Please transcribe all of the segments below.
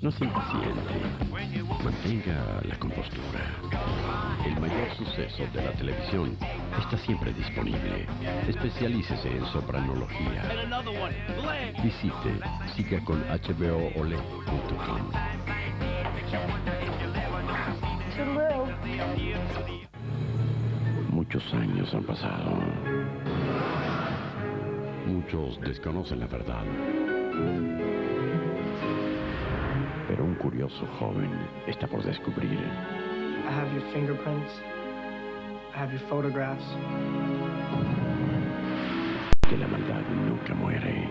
No se impaciente. Mantenga la compostura. El mayor suceso de la televisión está siempre disponible. Especialícese en sopranología. Visite sigaconhboole.com. Muchos años han pasado. Muchos desconocen la verdad. Pero un curioso joven está por descubrir. I have your fingerprints. I have your photographs. Que la maldad nunca muere.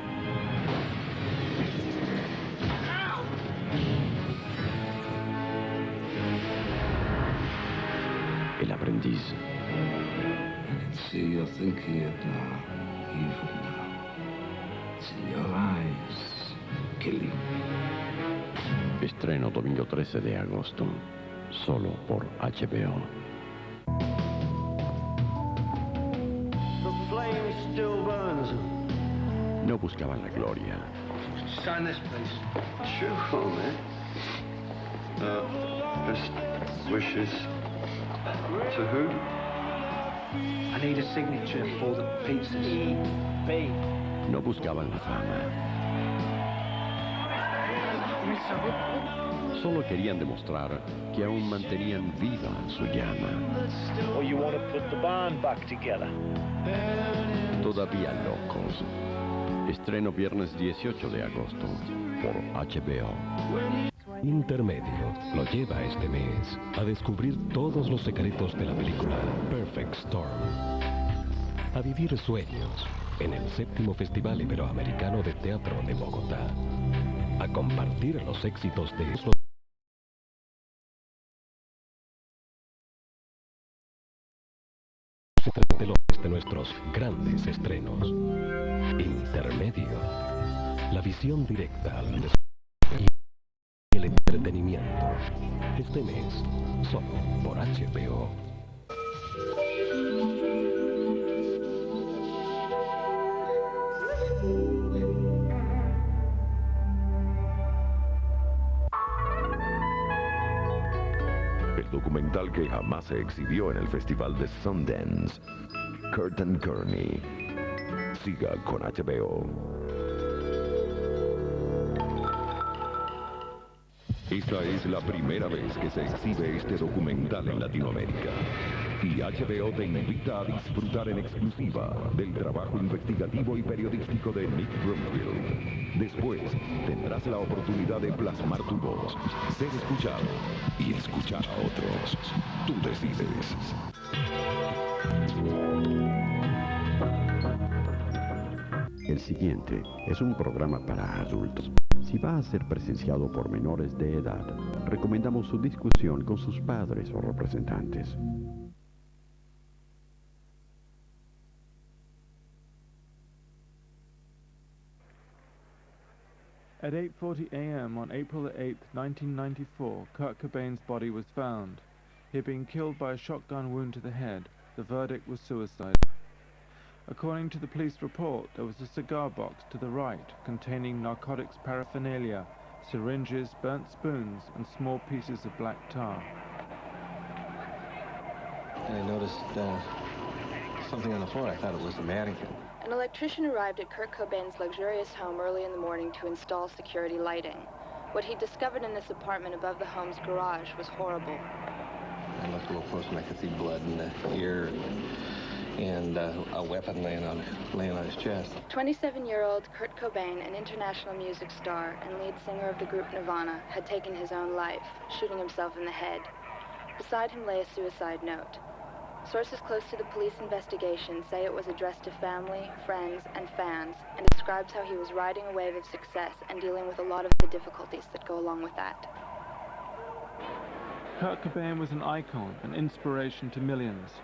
El aprendiz. I can see you're thinking it now, even now. It's in your eyes, killing me. Estreno domingo 13 de agosto, solo por HBO. The flame still burns. No buscaban la gloria. Sign this, please. Sure, man. Best wishes to who? I need a signature for the pizzas. E.B. No buscaban la fama. Solo querían demostrar que aún mantenían viva su llama. Or you want to put the band back together? Todavía locos. Estreno viernes 18 de agosto por HBO. Intermedio lo lleva este mes a descubrir todos los secretos de la película Perfect Storm. A vivir sueños en el 7º Festival Iberoamericano de Teatro de Bogotá. A compartir los éxitos de esos de nuestros grandes estrenos. Intermedio. La visión directa al desarrollo y el entretenimiento. Este mes, solo por HBO. El documental que jamás se exhibió en el Festival de Sundance. Courtney. Siga con HBO. Esta es la primera vez que se exhibe este documental en Latinoamérica. Y HBO te invita a disfrutar en exclusiva del trabajo investigativo y periodístico de Nick Bromfield. Después tendrás la oportunidad de plasmar tu voz, ser escuchado y escuchar a otros. Tú decides. El siguiente es un programa para adultos. Si va a ser presenciado por menores de edad, recomendamos su discusión con sus padres o representantes. At 8:40 a.m. on April 8, 1994, Kurt Cobain's body was found. He had been killed by a shotgun wound to the head. The verdict was suicide. According to the police report, there was a cigar box to the right containing narcotics paraphernalia, syringes, burnt spoons, and small pieces of black tar. I noticed something on the floor. I thought it was a mannequin. An electrician arrived at Kurt Cobain's luxurious home early in the morning to install security lighting. What he discovered in this apartment above the home's garage was horrible. I looked a little closer and I could see blood in the ear and a weapon laying on his chest. 27-year-old Kurt Cobain, an international music star and lead singer of the group Nirvana, had taken his own life, shooting himself in the head. Beside him lay a suicide note. Sources close to the police investigation say it was addressed to family, friends, and fans, and describes how he was riding a wave of success and dealing with a lot of the difficulties that go along with that. Kurt Cobain was an icon, an inspiration to millions.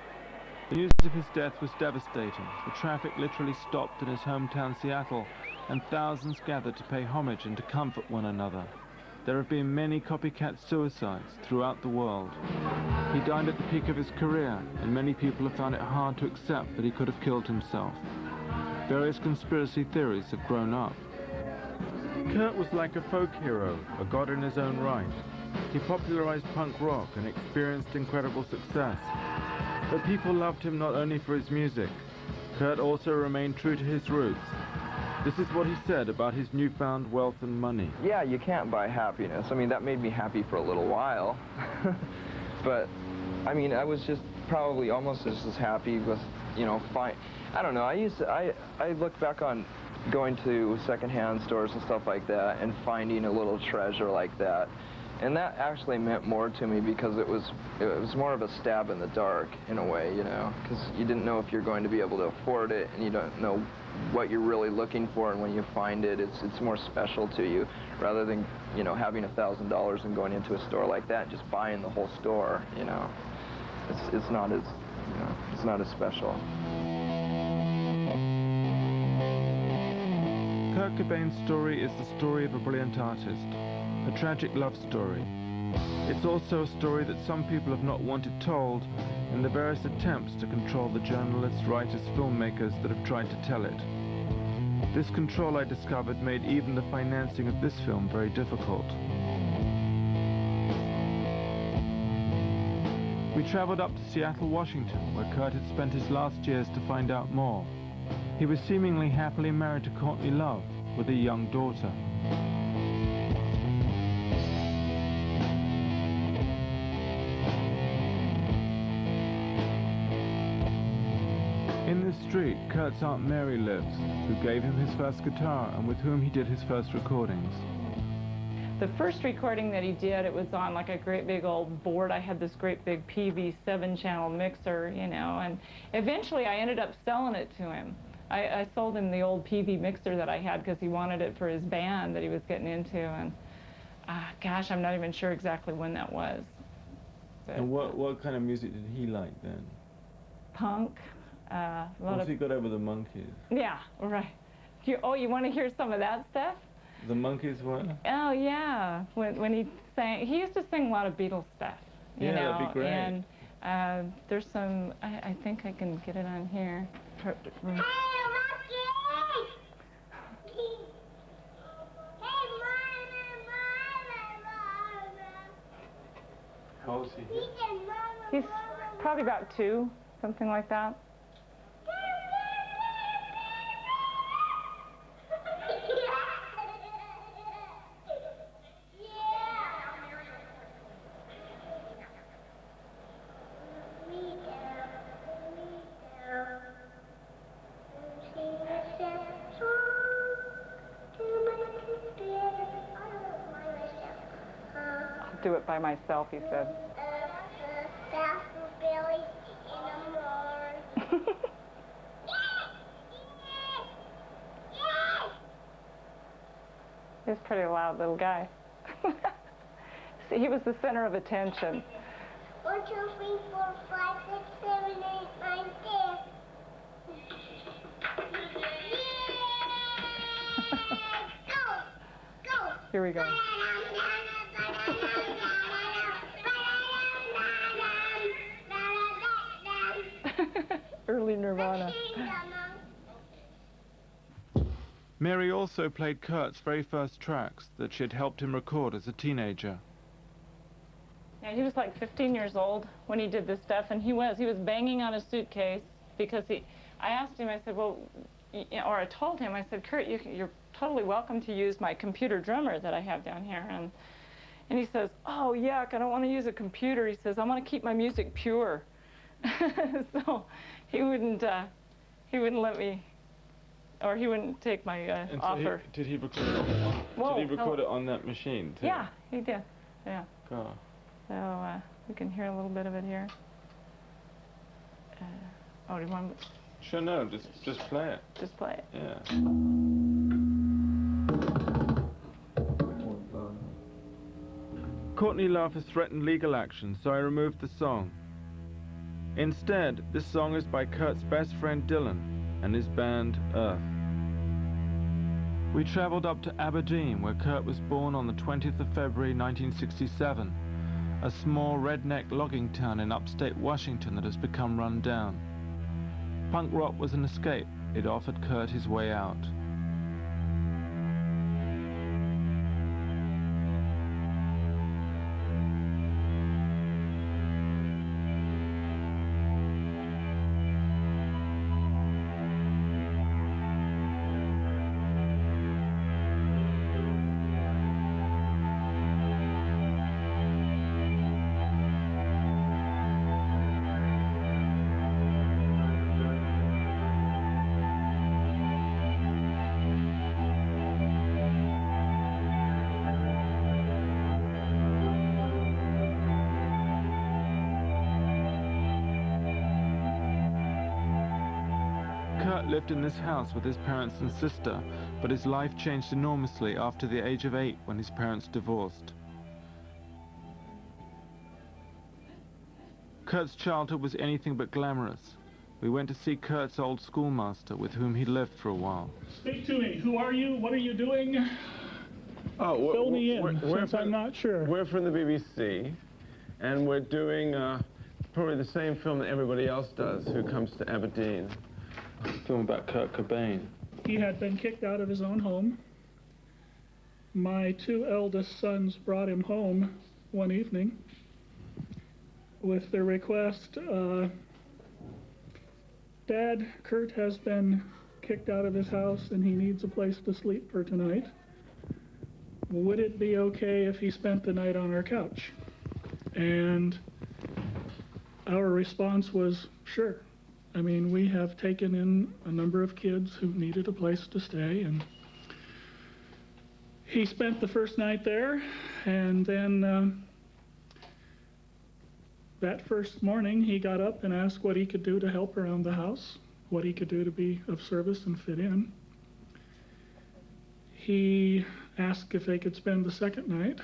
The news of his death was devastating. The traffic literally stopped in his hometown Seattle, and thousands gathered to pay homage and to comfort one another. There have been many copycat suicides throughout the world. He died at the peak of his career, and many people have found it hard to accept that he could have killed himself. Various conspiracy theories have grown up. Kurt was like a folk hero, a god in his own right. He popularized punk rock and experienced incredible success. But people loved him not only for his music. Kurt also remained true to his roots. This is what he said about his newfound wealth and money. Yeah, you can't buy happiness. I mean, that made me happy for a little while. But, I mean, I was just probably almost just as happy with, you know, I don't know, I look back on going to secondhand stores and stuff like that and finding a little treasure like that. And that actually meant more to me because it was more of a stab in the dark in a way, you know, because you didn't know if you're going to be able to afford it, and you don't know what you're really looking for, and when you find it, it's more special to you rather than, you know, having $1,000 and going into a store like that and just buying the whole store, you know. It's not as, you know, it's not as special. Kurt Cobain's story is the story of a brilliant artist, a tragic love story. It's also a story that some people have not wanted told in the various attempts to control the journalists, writers, filmmakers that have tried to tell it. This control, I discovered, made even the financing of this film very difficult. We traveled up to Seattle, Washington, where Kurt had spent his last years to find out more. He was seemingly happily married to Courtney Love, with a young daughter. In this street, Kurt's Aunt Mary lives, who gave him his first guitar and with whom he did his first recordings. The first recording that he did, it was on like a great big old board. I had this great big PV 7-channel mixer, you know, and eventually I ended up selling it to him. I sold him the old PV mixer that I had because he wanted it for his band that he was getting into, and gosh, I'm not even sure exactly when that was. But, and what kind of music did he like then? Punk. Once he got over the Monkees. Yeah, right. You want to hear some of that stuff? The Monkees what? Oh yeah, when he sang, he used to sing a lot of Beatles stuff. You know, that'd be great. And there's some, I think I can get it on here. How old is he? He's probably about 2, something like that. Do it by myself, he said. He's a pretty loud little guy. See, he was the center of attention. 1, 2, 3, 4, 5, 6, 7, 8, 9, 10. Go! Here we go. Early Nirvana. Mary also played Kurt's very first tracks that she had helped him record as a teenager. Yeah, he was like 15 years old when he did this stuff, and he was banging on a suitcase because I asked him, I said, well, or I told him, I said, Kurt, you're totally welcome to use my computer drummer that I have down here. And he says, oh, yuck, I don't want to use a computer. He says, I want to keep my music pure. So he wouldn't let me, or he wouldn't take my offer. Did he record it? Did he record it on that machine too? Yeah, he did. Yeah. God. So we can hear a little bit of it here. Oh, do you want? Sure, no, just play it. Just play it. Yeah. Courtney Love has threatened legal action, so I removed the song. Instead, this song is by Kurt's best friend Dylan and his band Earth. We traveled up to Aberdeen, where Kurt was born on the 20th of February 1967, a small redneck logging town in upstate Washington that has become run down. Punk rock was an escape. It offered Kurt his way out. lived in this house with his parents and sister, but his life changed enormously after the age of 8 when his parents divorced. Kurt's childhood was anything but glamorous. We went to see Kurt's old schoolmaster, with whom he lived for a while. Speak to me. Who are you? What are you doing? Oh, fill me in, since I'm not sure. We're from the BBC, and we're doing probably the same film that everybody else does who comes to Aberdeen. A film about Kurt Cobain. He had been kicked out of his own home. My 2 eldest sons brought him home one evening with the request, Dad, Kurt has been kicked out of his house and he needs a place to sleep for tonight. Would it be okay if he spent the night on our couch? And our response was, sure. I mean, we have taken in a number of kids who needed a place to stay, and he spent the first night there, and then that first morning he got up and asked what he could do to help around the house, what he could do to be of service and fit in. He asked if they could spend the second night,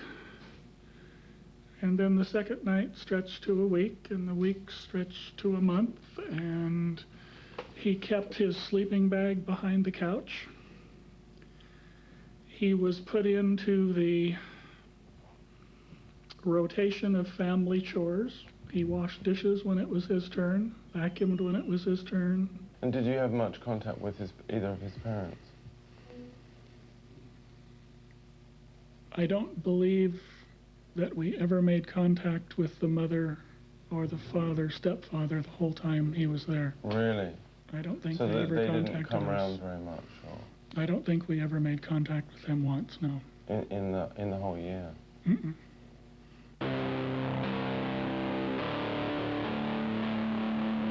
and then the second night stretched to a week, and the week stretched to a month, and he kept his sleeping bag behind the couch. He was put into the rotation of family chores. He washed dishes when it was his turn, vacuumed when it was his turn. And did you have much contact with either of his parents? I don't believe that we ever made contact with the mother or the father, stepfather, the whole time he was there. Really? I don't think so they ever contacted us. So they didn't come around very much? Or? I don't think we ever made contact with him once, no. In the whole year? Mm-mm.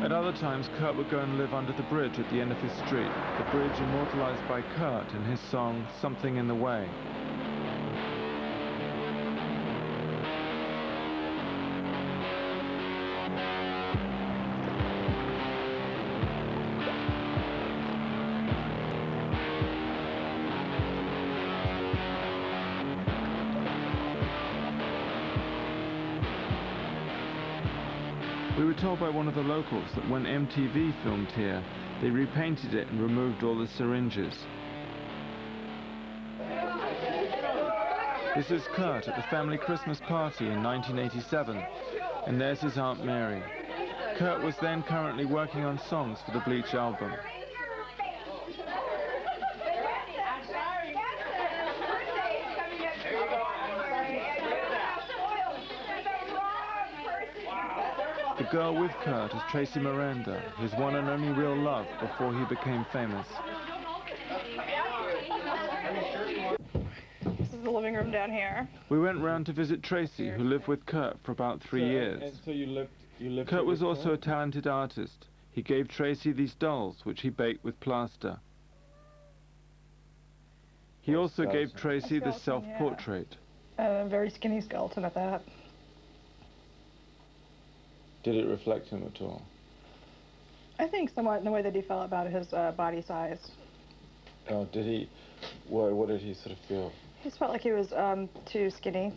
At other times, Kurt would go and live under the bridge at the end of his street, the bridge immortalized by Kurt in his song, Something in the Way. We were told by one of the locals that when MTV filmed here, they repainted it and removed all the syringes. This is Kurt at the family Christmas party in 1987, and there's his Aunt Mary. Kurt was then currently working on songs for the Bleach album. The girl with Kurt is Tracy Miranda, his one and only real love before he became famous. This is the living room down here. We went round to visit Tracy, who lived with Kurt for about 3 years. And so you lived Kurt was also a talented artist. He gave Tracy these dolls, which he baked with plaster. He also gave Tracy this self-portrait. A very skinny skeleton at that. Did it reflect him at all? I think somewhat in the way that he felt about his body size. Oh, did he? What did he sort of feel? He just felt like he was too skinny.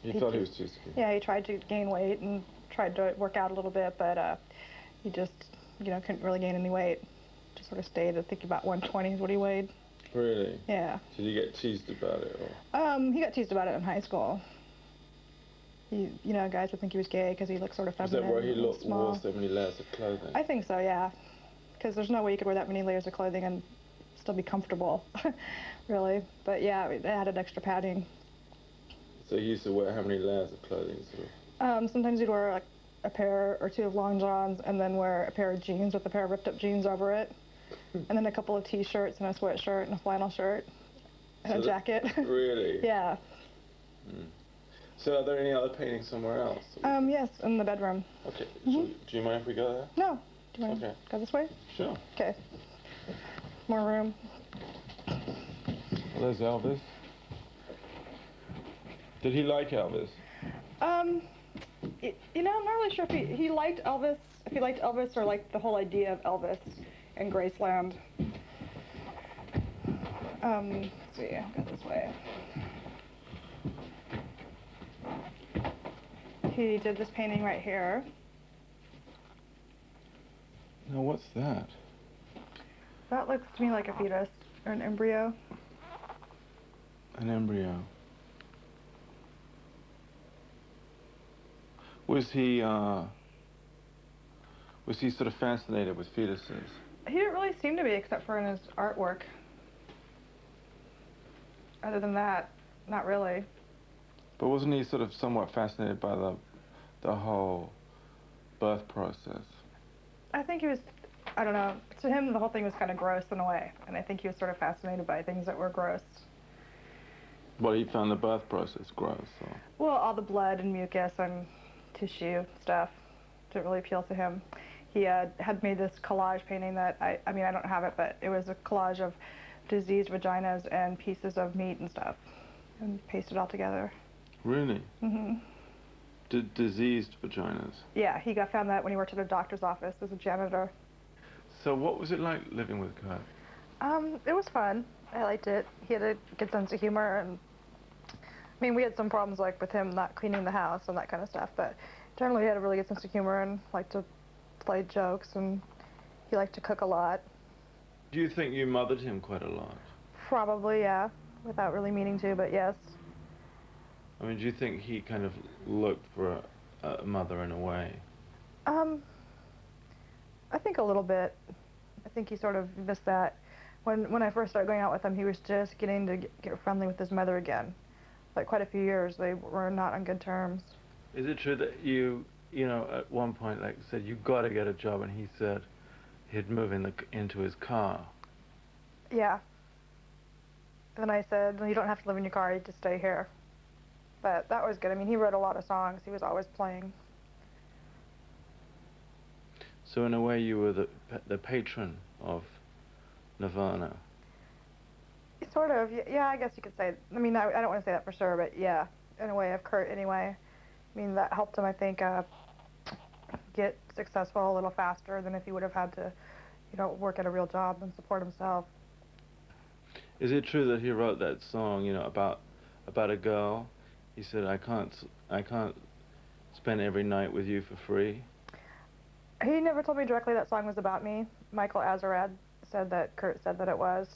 He thought he was too skinny? Yeah, he tried to gain weight and tried to work out a little bit, but he just, couldn't really gain any weight. Just sort of stayed, I think, about 120 is what he weighed. Really? Yeah. Did he get teased about it? Or? He got teased about it in high school. Guys would think he was gay because he looked sort of feminine. Is that why he wore so many layers of clothing? I think so, yeah. Because there's no way you could wear that many layers of clothing and still be comfortable, really. But yeah, they added extra padding. So he used to wear how many layers of clothing? Sort of? Sometimes he'd wear like a pair or two of long johns and then wear a pair of jeans with a pair of ripped up jeans over it. And then a couple of t-shirts and a sweatshirt and a flannel shirt and a jacket. Really? Yeah. Mm. So are there any other paintings somewhere else? Yes, in the bedroom. Okay. So, do you mind if we go there? No. Do you mind? Okay. Go this way? Sure. Okay. More room. Well, there's Elvis. Did he like Elvis? I'm not really sure if he liked Elvis, or liked the whole idea of Elvis. in Graceland. Let's see, I'll go this way. He did this painting right here. Now, what's that? That looks to me like a fetus, or an embryo. An embryo. Was he sort of fascinated with fetuses? He didn't really seem to be, except for in his artwork. Other than that, not really. But wasn't he sort of somewhat fascinated by the whole birth process? I think he was, I don't know, to him the whole thing was kind of gross in a way, and I think he was sort of fascinated by things that were gross. Well, he found the birth process gross, so. Well, all the blood and mucus and tissue stuff didn't really appeal to him. He had made this collage painting that, I mean, I don't have it, but it was a collage of diseased vaginas and pieces of meat and stuff, and pasted all together. Really? Mm-hmm. Diseased vaginas? Yeah, he found that when he worked at a doctor's office as a janitor. So what was it like living with Kurt? It was fun. I liked it. He had a good sense of humor, and I mean, we had some problems like with him not cleaning the house and that kind of stuff, but generally he had a really good sense of humor and liked to play jokes, and he liked to cook a lot. Do you think you mothered him quite a lot? Probably, yeah, without really meaning to, but yes. I mean, do you think he kind of looked for a mother in a way? I think a little bit. I think he sort of missed that. When I first started going out with him, he was just getting to get friendly with his mother again. Like quite a few years, they were not on good terms. Is it true that you know, at one point, like, said, you got to get a job, and he said he'd move into his car? Yeah. And then I said, well, you don't have to live in your car, you just stay here. But that was good. I mean, he wrote a lot of songs. He was always playing. So in a way, you were the patron of Nirvana. Sort of, yeah, I guess you could say. I mean, I don't want to say that for sure, but yeah, in a way, of Kurt anyway. I mean, that helped him, I think, get successful a little faster than if he would have had to, you know, work at a real job and support himself. Is it true that he wrote that song, you know, about a girl? He said, I can't spend every night with you for free. He never told me directly that song was about me. Michael Azarad said that Kurt said that it was.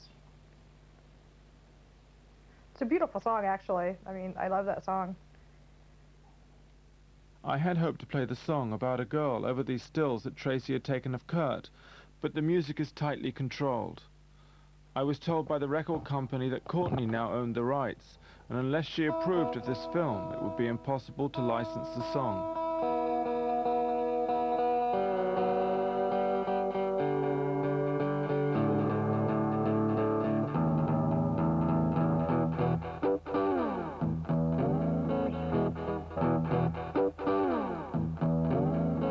It's a beautiful song, actually. I mean, I love that song. I had hoped to play the song about a girl over these stills that Tracy had taken of Kurt, but the music is tightly controlled. I was told by the record company that Courtney now owned the rights, and unless she approved of this film, it would be impossible to license the song.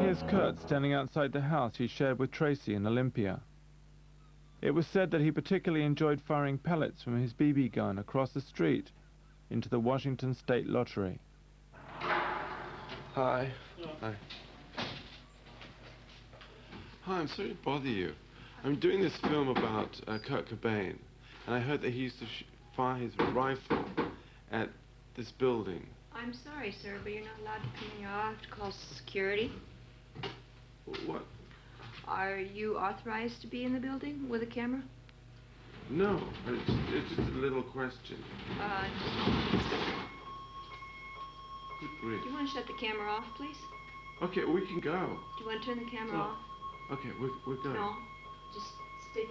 Here's Kurt standing outside the house he shared with Tracy in Olympia. It was said that he particularly enjoyed firing pellets from his BB gun across the street into the Washington State Lottery. Hi. Hi. Hi, I'm sorry to bother you. I'm doing this film about Kurt Cobain, and I heard that he used to fire his rifle at this building. I'm sorry, sir, but you're not allowed to come in. You'll have to call security. What? Are you authorized to be in the building with a camera? No, it's just a little question. Good grief. Do you want to shut the camera off, please? Okay, we can go. Do you want to turn the camera off? Okay, we're going. No, just stay.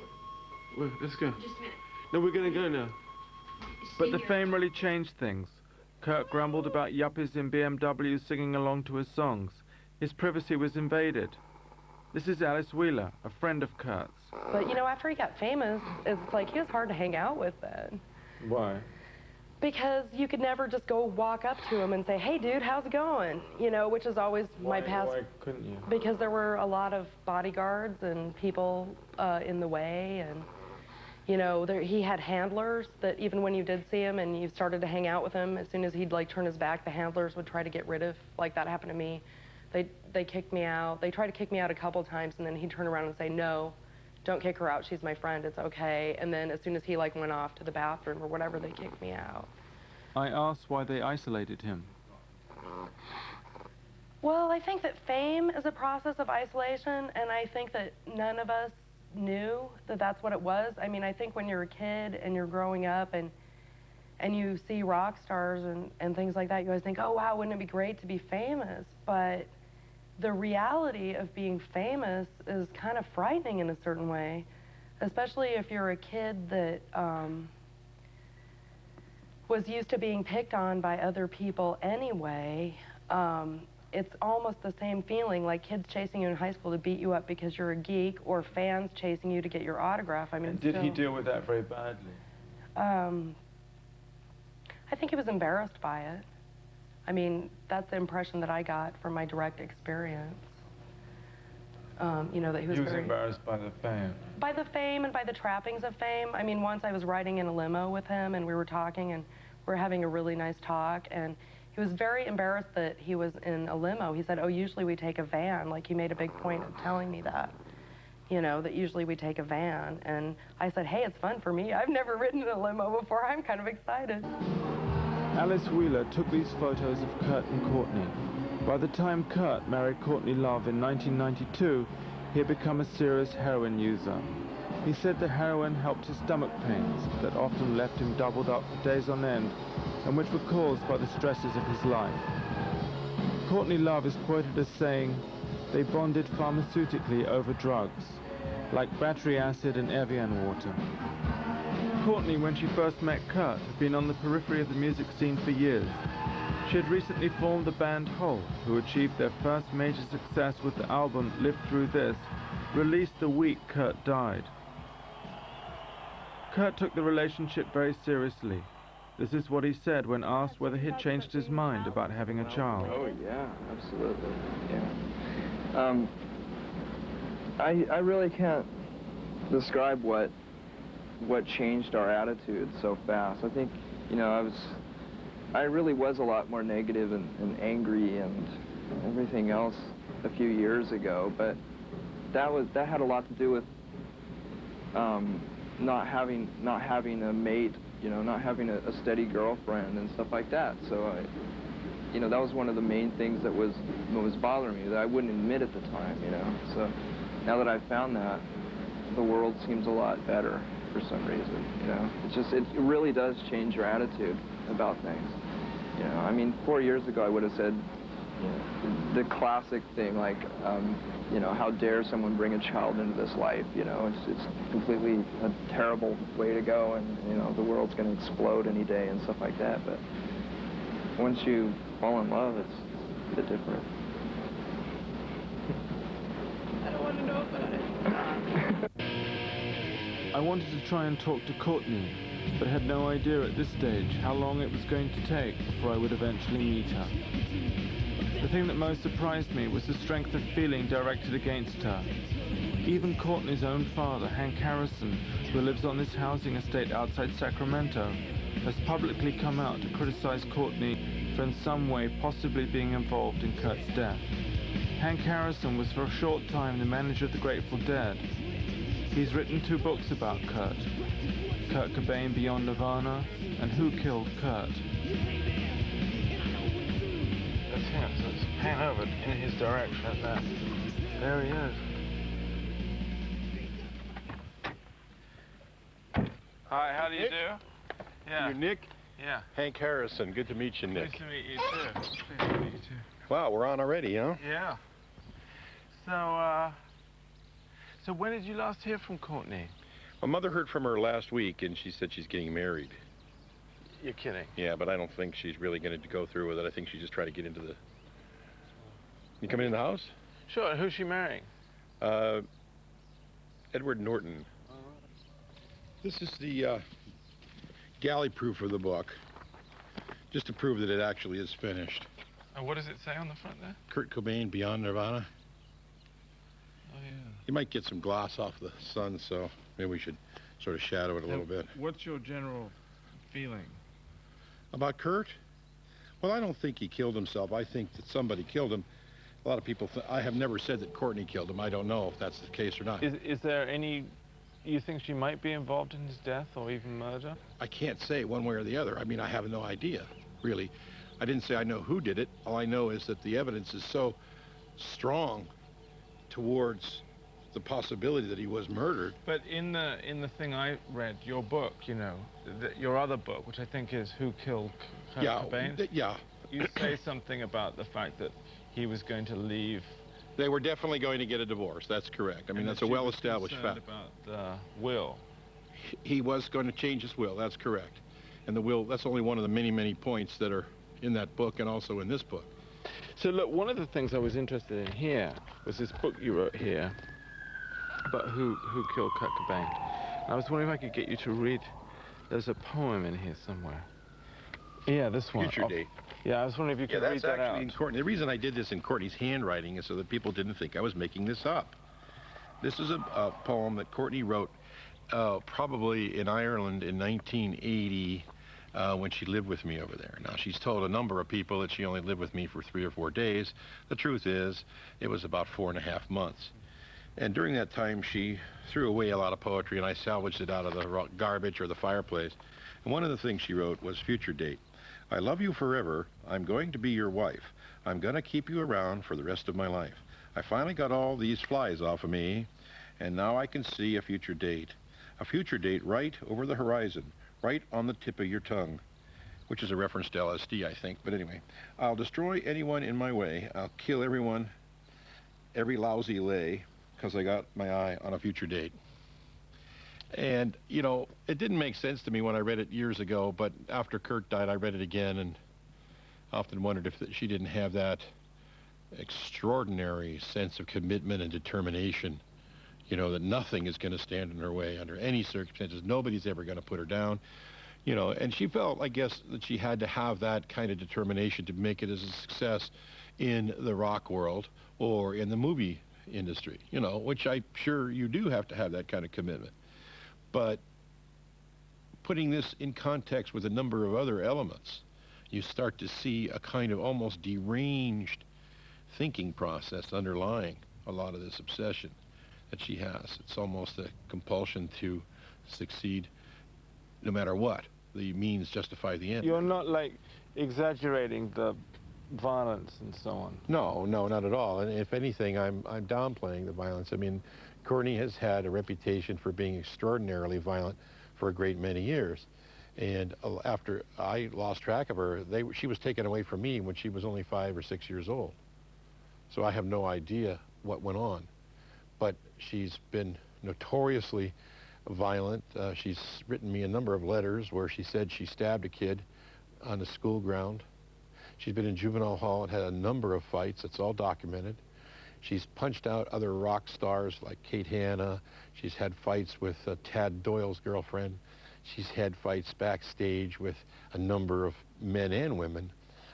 Let's go. Just a minute. No, we're going to go now. But the here. fame really changed things. Kurt grumbled about yuppies in BMWs singing along to his songs. His privacy was invaded. This is Alice Wheeler, a friend of Kurt's. But, you know, after he got famous, it's like he was hard to hang out with then. Why? Because you could never just go walk up to him and say, hey, dude, how's it going? You know, which is always my past. Why couldn't you? Because there were a lot of bodyguards and people in the way, and, you know, he had handlers that even when you did see him and you started to hang out with him, as soon as he'd, like, turn his back, the handlers would try to get rid of, like, that happened to me. They kicked me out. They tried to kick me out a couple times, and then he'd turn around and say, no, don't kick her out, she's my friend, it's okay. And then as soon as he like went off to the bathroom or whatever, they kicked me out. I asked why they isolated him. Well, I think that fame is a process of isolation, and I think that none of us knew that that's what it was. I mean, I think when you're a kid and you're growing up and you see rock stars and things like that, you always think, oh, wow, wouldn't it be great to be famous? But the reality of being famous is kind of frightening in a certain way, especially if you're a kid that was used to being picked on by other people anyway. It's almost the same feeling, like kids chasing you in high school to beat you up because you're a geek, or fans chasing you to get your autograph. I mean, and did he deal with that very badly? I think he was embarrassed by it. I mean, that's the impression that I got from my direct experience. You know, that he was very embarrassed by the fame. By the fame and by the trappings of fame. I mean, once I was riding in a limo with him and we were talking and we were having a really nice talk, and he was very embarrassed that he was in a limo. He said, oh, usually we take a van. Like, he made a big point of telling me that, you know, that usually we take a van. And I said, hey, it's fun for me. I've never ridden in a limo before. I'm kind of excited. Alice Wheeler took these photos of Kurt and Courtney. By the time Kurt married Courtney Love in 1992, he had become a serious heroin user. He said the heroin helped his stomach pains that often left him doubled up for days on end, and which were caused by the stresses of his life. Courtney Love is quoted as saying, they bonded pharmaceutically over drugs, like battery acid and Evian water. Courtney, when she first met Kurt, had been on the periphery of the music scene for years. She had recently formed the band Hole, who achieved their first major success with the album Live Through This, released the week Kurt died. Kurt took the relationship very seriously. This is what he said when asked whether he'd changed his mind about having a child. Oh, yeah, absolutely, yeah. I really can't describe what changed our attitude so fast. I think, you know, I really was a lot more negative and angry and everything else a few years ago, but that had a lot to do with not having a mate, you know, not having a steady girlfriend and stuff like that. So you know, that was one of the main things that was bothering me, that I wouldn't admit at the time, you know. So now that I've found that, the world seems a lot better for some reason, you know. It really does change your attitude about things, you know. I mean, 4 years ago I would have said, you know, the classic thing, like, you know, how dare someone bring a child into this life, you know. It's completely a terrible way to go, and, you know, the world's going to explode any day and stuff like that. But once you fall in love, it's a bit different. I don't want to know about it. I wanted to try and talk to Courtney, but had no idea at this stage how long it was going to take before I would eventually meet her. The thing that most surprised me was the strength of feeling directed against her. Even Courtney's own father, Hank Harrison, who lives on this housing estate outside Sacramento, has publicly come out to criticize Courtney for in some way possibly being involved in Kurt's death. Hank Harrison was for a short time the manager of the Grateful Dead. He's written 2 books about Kurt Cobain Beyond Nirvana and Who Killed Kurt. That's him, so let's pan over in his direction at that. There he is. Hi, how do you do? Yeah. You're Nick? Yeah. Hank Harrison. Good to meet you, Nick. Nice to meet you, too. Nice to meet you, too. Wow, we're on already, huh? Yeah. So when did you last hear from Courtney? My mother heard from her last week, and she said she's getting married. You're kidding. Yeah, but I don't think she's really going to go through with it. I think she's just trying to get into the... You coming in the house? Sure, and who's she marrying? Edward Norton. This is the galley proof of the book, just to prove that it actually is finished. What does it say on the front there? Kurt Cobain, Beyond Nirvana. Oh, yeah. You might get some gloss off the sun, so maybe we should sort of shadow it a little bit. What's your general feeling? About Kurt? Well, I don't think he killed himself. I think that somebody killed him. A lot of people, I have never said that Courtney killed him. I don't know if that's the case or not. Is there any, you think she might be involved in his death or even murder? I can't say one way or the other. I mean, I have no idea, really. I didn't say I know who did it. All I know is that the evidence is so strong towards the possibility that he was murdered. But in the thing I read, your book, you know, your other book, which I think is Who Killed Kurt Cobain? Yeah. You say something about the fact that he was going to leave. They were definitely going to get a divorce. That's correct. I mean, that's a well-established fact. About the will. He was going to change his will. That's correct. And the will, that's only one of the many, many points that are in that book and also in this book. So look, one of the things I was interested in here was this book you wrote here about who killed Kurt Cobain. And I was wondering if I could get you to read, there's a poem in here somewhere. Yeah, this one. Future Date. Yeah, I was wondering if you could read that out. In Courtney. The reason I did this in Courtney's handwriting is so that people didn't think I was making this up. This is a poem that Courtney wrote probably in Ireland in 1980 when she lived with me over there. Now, she's told a number of people that she only lived with me for 3 or 4 days. The truth is, it was about 4.5 months. And during that time, she threw away a lot of poetry, and I salvaged it out of the garbage or the fireplace. And one of the things she wrote was Future Date. I love you forever. I'm going to be your wife. I'm going to keep you around for the rest of my life. I finally got all these flies off of me, and now I can see a future date. A future date right over the horizon, right on the tip of your tongue, which is a reference to LSD, I think. But anyway, I'll destroy anyone in my way. I'll kill everyone, every lousy lay, because I got my eye on a future date. And, you know, it didn't make sense to me when I read it years ago, but after Kurt died, I read it again and often wondered if she didn't have that extraordinary sense of commitment and determination, you know, that nothing is going to stand in her way under any circumstances. Nobody's ever going to put her down, you know, and she felt, I guess, that she had to have that kind of determination to make it as a success in the rock world or in the movie industry, you know, which I'm sure you do have to have that kind of commitment. But putting this in context with a number of other elements, you start to see a kind of almost deranged thinking process underlying a lot of this obsession that she has. It's almost a compulsion to succeed no matter what. The means justify the end. You're not, like, exaggerating the violence and so on? No, not at all. And if anything, I'm downplaying the violence. I mean, Courtney has had a reputation for being extraordinarily violent for a great many years. And after I lost track of her, she was taken away from me when she was only 5 or 6 years old. So I have no idea what went on. But she's been notoriously violent. She's written me a number of letters where she said she stabbed a kid on the school ground. She's been in juvenile hall and had a number of fights. It's all documented. She's punched out other rock stars like Kate Hanna. She's had fights with Tad Doyle's girlfriend. She's had fights backstage with a number of men and women.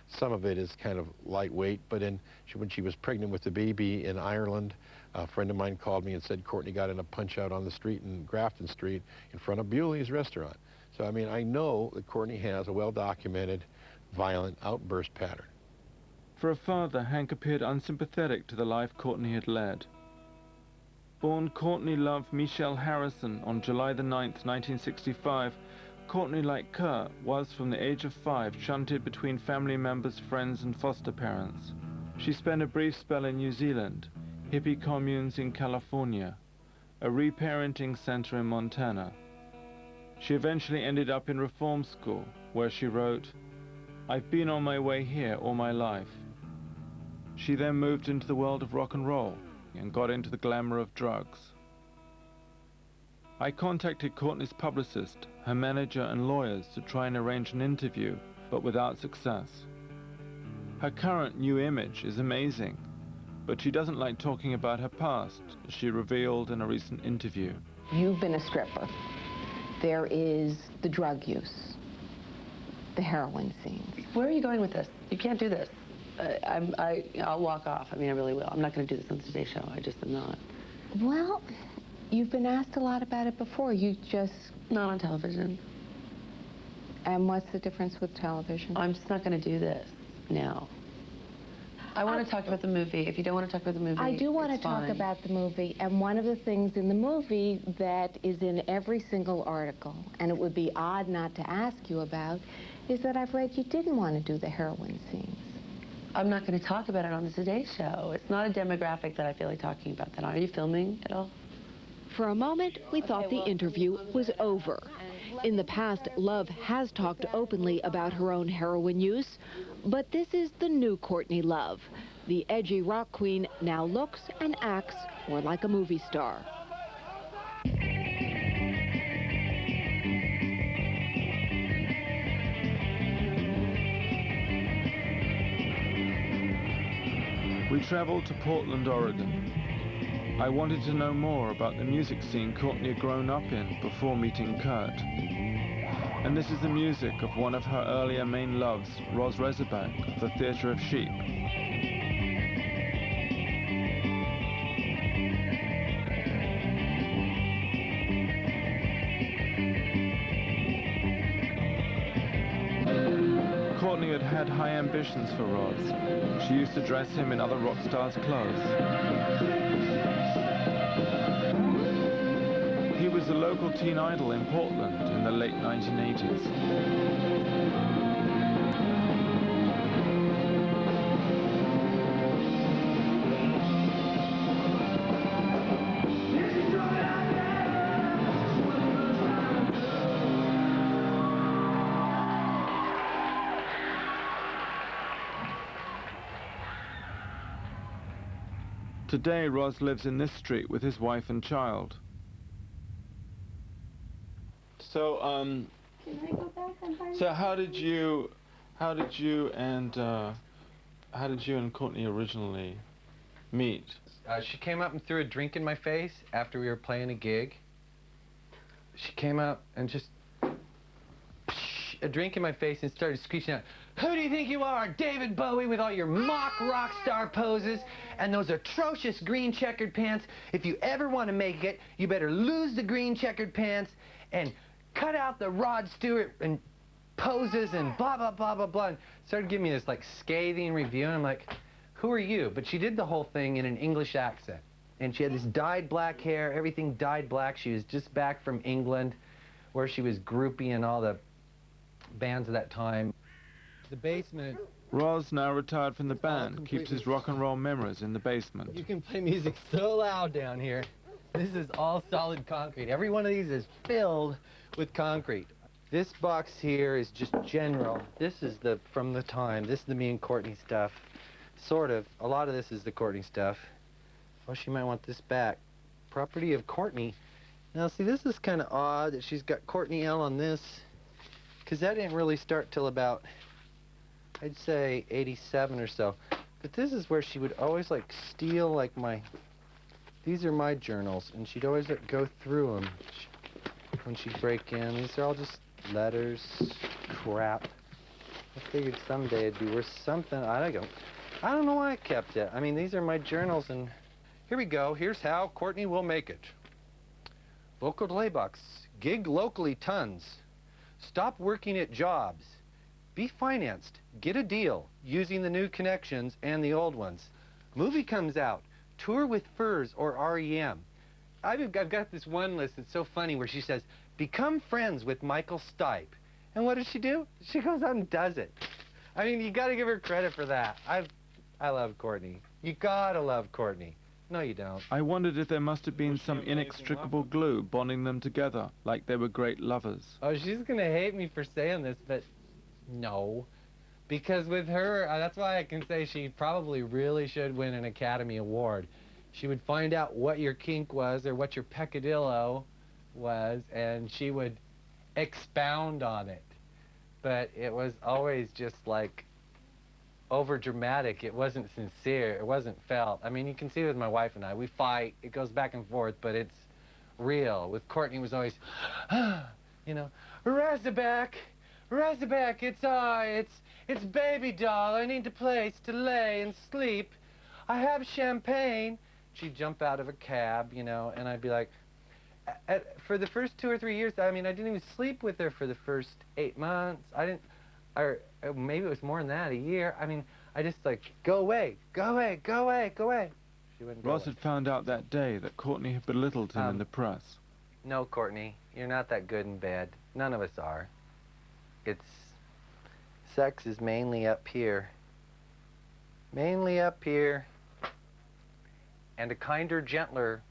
Some of it is kind of lightweight, but when she was pregnant with the baby in Ireland, a friend of mine called me and said Courtney got in a punch-out on the street in Grafton Street in front of Bewley's restaurant. So, I mean, I know that Courtney has a well-documented violent outburst pattern. For a father, Hank appeared unsympathetic to the life Courtney had led. Born Courtney Love Michelle Harrison on July the 9th, 1965, Courtney, like Kurt, was from the age of 5 shunted between family members, friends and foster parents. She spent a brief spell in New Zealand, hippie communes in California, a reparenting center in Montana. She eventually ended up in reform school, where she wrote, "I've been on my way here all my life." She then moved into the world of rock and roll and got into the glamour of drugs. I contacted Courtney's publicist, her manager and lawyers to try and arrange an interview, but without success. Her current new image is amazing, but she doesn't like talking about her past, as she revealed in a recent interview. You've been a stripper. There is the drug use, the heroin scenes. Where are you going with this? You can't do this. I'll walk off. I mean, I really will. I'm not going to do this on the Today Show. I just am not. Well, you've been asked a lot about it before. You just... Not on television. And what's the difference with television? I'm just not going to do this now. I want to talk about the movie. If you don't want to talk about the movie, I do want to it's talk fine. about the movie, and one of the things in the movie that is in every single article, and it would be odd not to ask you about, is that I've read you didn't want to do the heroin scenes. I'm not going to talk about it on the Today Show. It's not a demographic that I feel like talking about that. Are you filming at all? For a moment, we thought the interview was over. In the past, Love has talked openly about her own heroin use, but this is the new Courtney Love. The edgy rock queen now looks and acts more like a movie star. We traveled to Portland, Oregon. I wanted to know more about the music scene Courtney had grown up in before meeting Kurt. And this is the music of one of her earlier main loves, Roz Razorback of the Theatre of Sheep. Courtney had had high ambitions for Roz. She used to dress him in other rock stars' clothes. He was a local teen idol in Portland in the late 1980s. Today, Roz lives in this street with his wife and child. So, so how did you and Courtney originally meet? She came up and threw a drink in my face after we were playing a gig. She came up and just a drink in my face and started screeching out, "Who do you think you are, David Bowie, with all your mock rock star poses and those atrocious green checkered pants? If you ever want to make it, you better lose the green checkered pants and cut out the Rod Stewart and poses and blah, blah, blah, blah, blah." And started giving me this, like, scathing review, and I'm like, who are you? But she did the whole thing in an English accent. And she had this dyed black hair, everything dyed black. She was just back from England, where she was groupie in all the bands of that time. The basement. Roz, now retired from the band, keeps his rock and roll memories in the basement. You can play music so loud down here. This is all solid concrete. Every one of these is filled with concrete. This box here is just general. This is from the time. This is the me and Courtney stuff. Sort of. A lot of this is the Courtney stuff. Oh, she might want this back. Property of Courtney. Now, see, this is kind of odd that she's got Courtney L on this, because that didn't really start till about, I'd say, 87 or so. But this is where she would always, like, steal, like, these are my journals, and she'd always, like, go through them when she'd break in. These are all just letters, crap. I figured someday it'd be worth something. I don't know why I kept it. I mean, these are my journals, and here we go. Here's how Courtney will make it. Vocal delay box. Gig locally tons. Stop working at jobs. Be financed. Get a deal using the new connections and the old ones. Movie comes out. Tour with Furs or REM. I've got this one list that's so funny where she says, become friends with Michael Stipe. And what does she do? She goes out and does it. I mean, you got to give her credit for that. I love Courtney. You got to love Courtney. No, you don't. I wondered if there must have been some inextricable glue bonding them together, like they were great lovers. Oh, she's going to hate me for saying this, but no. Because with her, that's why I can say she probably really should win an Academy Award. She would find out what your kink was or what your peccadillo was, and she would expound on it. But it was always just like over dramatic. It wasn't sincere. It wasn't felt. I mean, you can see with my wife and I, we fight. It goes back and forth, but it's real. With Courtney, it was always, you know, Razorback, it's baby doll. I need a place to lay and sleep. I have champagne. She'd jump out of a cab, you know, and I'd be like, for the first 2 or 3 years, I mean, I didn't even sleep with her for the first 8 months. or maybe it was more than that, a year. I mean, I just like, go away, go away, go away, go away. She wouldn't go Ross away. had found out that day that Courtney had belittled him in the press. No, Courtney, you're not that good in bed. None of us are. Sex is mainly up here. Mainly up here. And a kinder, gentler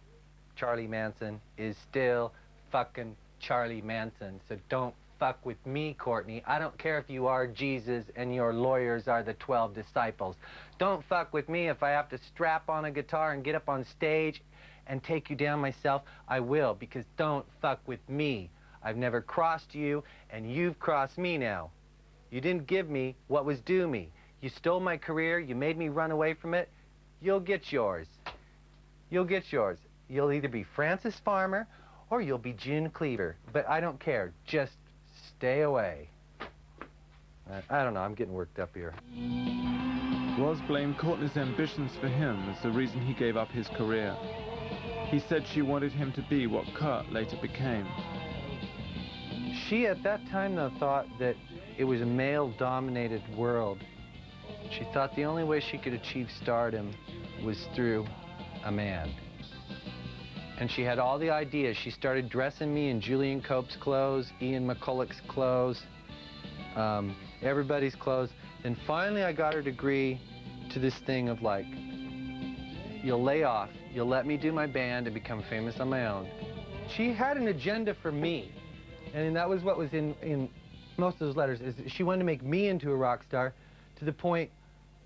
Charlie Manson is still fucking Charlie Manson. So don't fuck with me, Courtney. I don't care if you are Jesus and your lawyers are the 12 disciples. Don't fuck with me. If I have to strap on a guitar and get up on stage and take you down myself, I will, because don't fuck with me. I've never crossed you, and you've crossed me now. You didn't give me what was due me. You stole my career, you made me run away from it. You'll get yours. You'll get yours. You'll either be Francis Farmer or you'll be June Cleaver. But I don't care. Just stay away. I don't know, I'm getting worked up here. Ross blamed Courtney's ambitions for him as the reason he gave up his career. He said she wanted him to be what Kurt later became. She, at that time, though, thought that it was a male-dominated world. She thought the only way she could achieve stardom was through a man. And she had all the ideas. She started dressing me in Julian Cope's clothes, Ian McCulloch's clothes, everybody's clothes. And finally I got her to agree to this thing of like, you'll lay off, you'll let me do my band and become famous on my own. She had an agenda for me. And that was what was in most of those letters, is she wanted to make me into a rock star to the point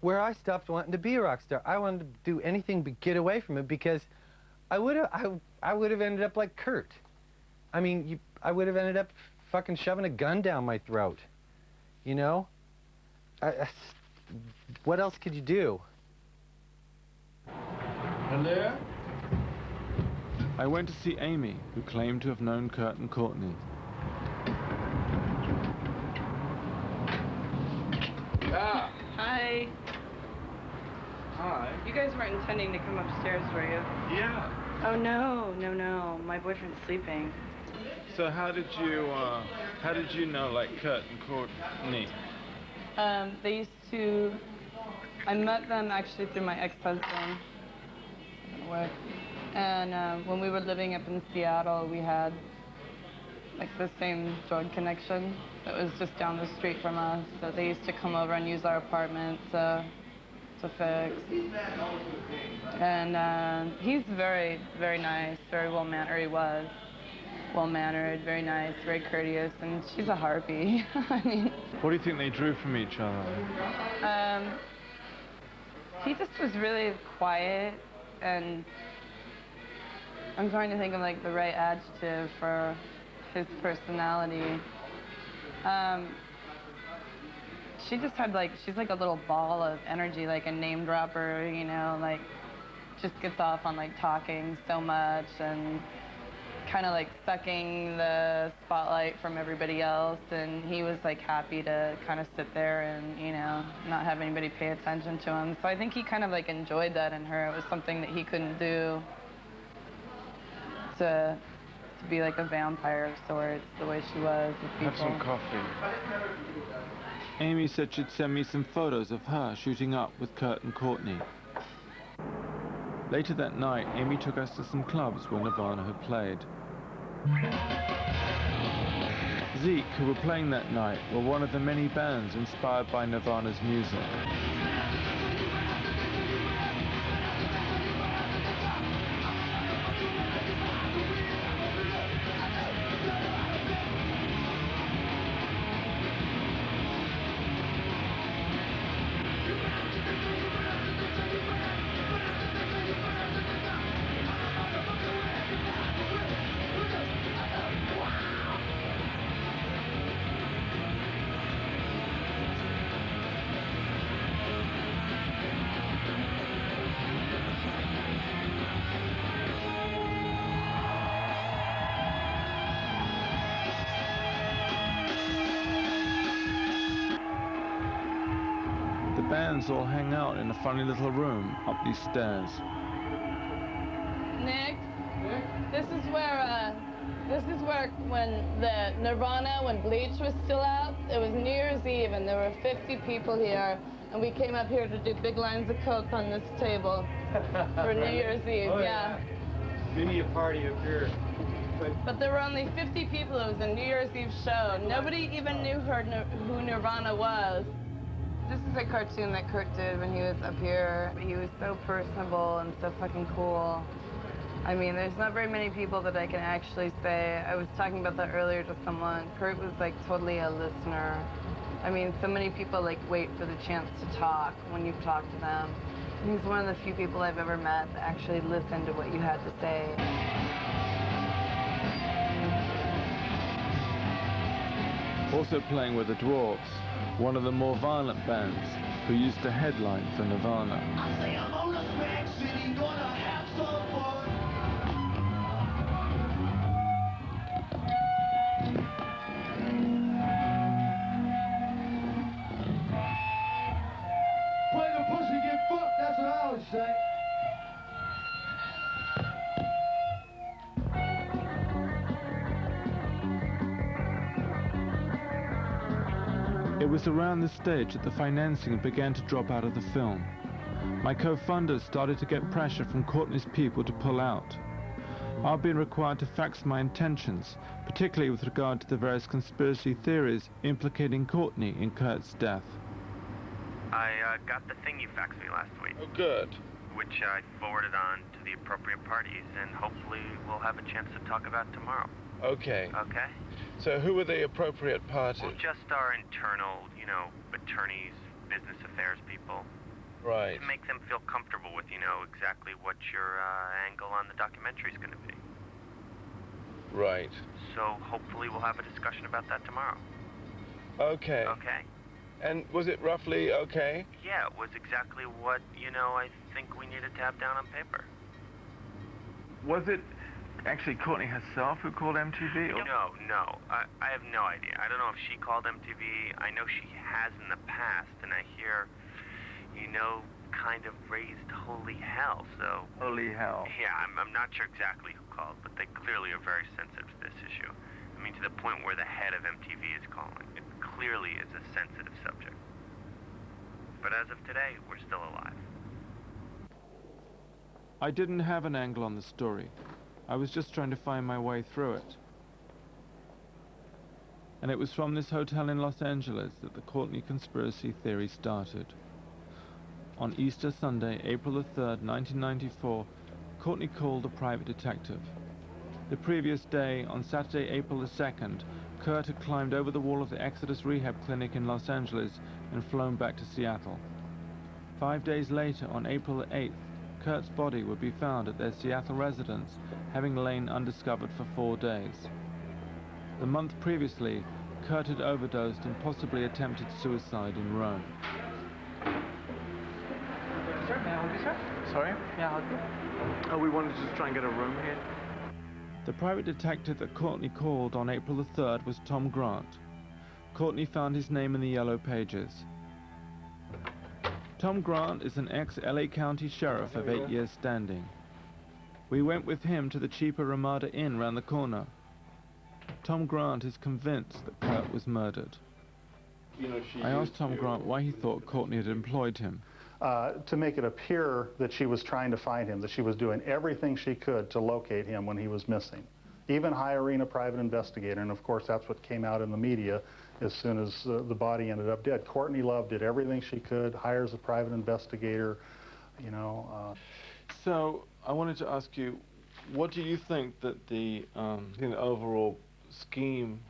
where I stopped wanting to be a rock star. I wanted to do anything but get away from it, because I would have ended up like Kurt. I mean, I would have ended up fucking shoving a gun down my throat. You know? What else could you do? Hello? I went to see Amy, who claimed to have known Kurt and Courtney. Ah. Hi. Hi. You guys weren't intending to come upstairs, were you? Yeah. Oh, no, no, no. My boyfriend's sleeping. So how did you know, like, Kurt and Courtney? They used to... I met them actually through my ex-husband. And when we were living up in Seattle, we had, like, the same drug connection that was just down the street from us. So they used to come over and use our apartment to fix. And he's very, very nice, very well-mannered. He was well-mannered, very nice, very courteous, and she's a harpy. I mean... What do you think they drew from each other? He just was really quiet, and I'm trying to think of, like, the right adjective for his personality. She just had, like, she's like a little ball of energy, like a name dropper, you know, like, just gets off on, like, talking so much and kind of, like, sucking the spotlight from everybody else. And he was, like, happy to kind of sit there and, you know, not have anybody pay attention to him. So I think he kind of, like, enjoyed that in her. It was something that he couldn't do, to be like a vampire of sorts, the way she was with people. Have some coffee. Amy said she'd send me some photos of her shooting up with Kurt and Courtney. Later that night, Amy took us to some clubs where Nirvana had played. Zeke, who were playing that night, were one of the many bands inspired by Nirvana's music. Bands all hang out in a funny little room up these stairs. Nick, this is where This is where, when the Nirvana, when Bleach was still out, it was New Year's Eve, and there were 50 people here, and we came up here to do big lines of Coke on this table for New Year's Eve, yeah. Many a party up here. But there were only 50 people. It was a New Year's Eve show. Nobody even knew who Nirvana was. This is a cartoon that Kurt did when he was up here. He was so personable and so fucking cool. I mean, there's not very many people that I can actually say. I was talking about that earlier to someone. Kurt was like totally a listener. I mean, so many people like wait for the chance to talk when you talk to them. And he's one of the few people I've ever met that actually listened to what you had to say. Also playing with the Dwarfs, one of the more violent bands who used to headline for Nirvana. I say I'm on a smack city, gonna have some fun. When the pussy get fucked, that's what I always say. It was around this stage that the financing began to drop out of the film. My co-funders started to get pressure from Courtney's people to pull out. I've been required to fax my intentions, particularly with regard to the various conspiracy theories implicating Courtney in Kurt's death. I got the thing you faxed me last week. Oh, good. Which I forwarded on to the appropriate parties, and hopefully we'll have a chance to talk about tomorrow. Okay. Okay? So who are the appropriate parties? Well, just our internal, you know, attorneys, business affairs people. Right. To make them feel comfortable with, you know, exactly what your angle on the documentary is going to be. Right. So hopefully we'll have a discussion about that tomorrow. Okay. Okay? And was it roughly okay? Yeah, it was exactly what, you know, I think we needed to have down on paper. Was it actually Courtney herself who called MTV? Or? No. I have no idea. I don't know if she called MTV. I know she has in the past, and I hear, you know, kind of raised holy hell, so... Holy hell. Yeah, I'm not sure exactly who called, but they clearly are very sensitive to this issue. I mean, to the point where the head of MTV is calling. It clearly is a sensitive subject. But as of today, we're still alive. I didn't have an angle on the story. I was just trying to find my way through it. And it was from this hotel in Los Angeles that the Courtney conspiracy theory started. On Easter Sunday, April the 3rd, 1994, Courtney called a private detective. The previous day, on Saturday, April the 2nd, Kurt had climbed over the wall of the Exodus Rehab Clinic in Los Angeles and flown back to Seattle. 5 days later, on April the 8th, Kurt's body would be found at their Seattle residence, having lain undiscovered for 4 days. The month previously, Kurt had overdosed and possibly attempted suicide in Rome. Sir, may I help you, sir? Sorry? May I help you? Oh, we wanted to just try and get a room here. The private detective that Courtney called on April the 3rd was Tom Grant. Courtney found his name in the yellow pages. Tom Grant is an ex-LA County sheriff of 8 years standing. We went with him to the cheaper Ramada Inn round the corner. Tom Grant is convinced that Kurt was murdered. I asked Tom Grant why he thought Courtney had employed him. To make it appear that she was trying to find him, that she was doing everything she could to locate him when he was missing. Even hiring a private investigator, and of course that's what came out in the media as soon as the body ended up dead. Courtney Love did everything she could, hires a private investigator, you know. So, I wanted to ask you, what do you think that the overall scheme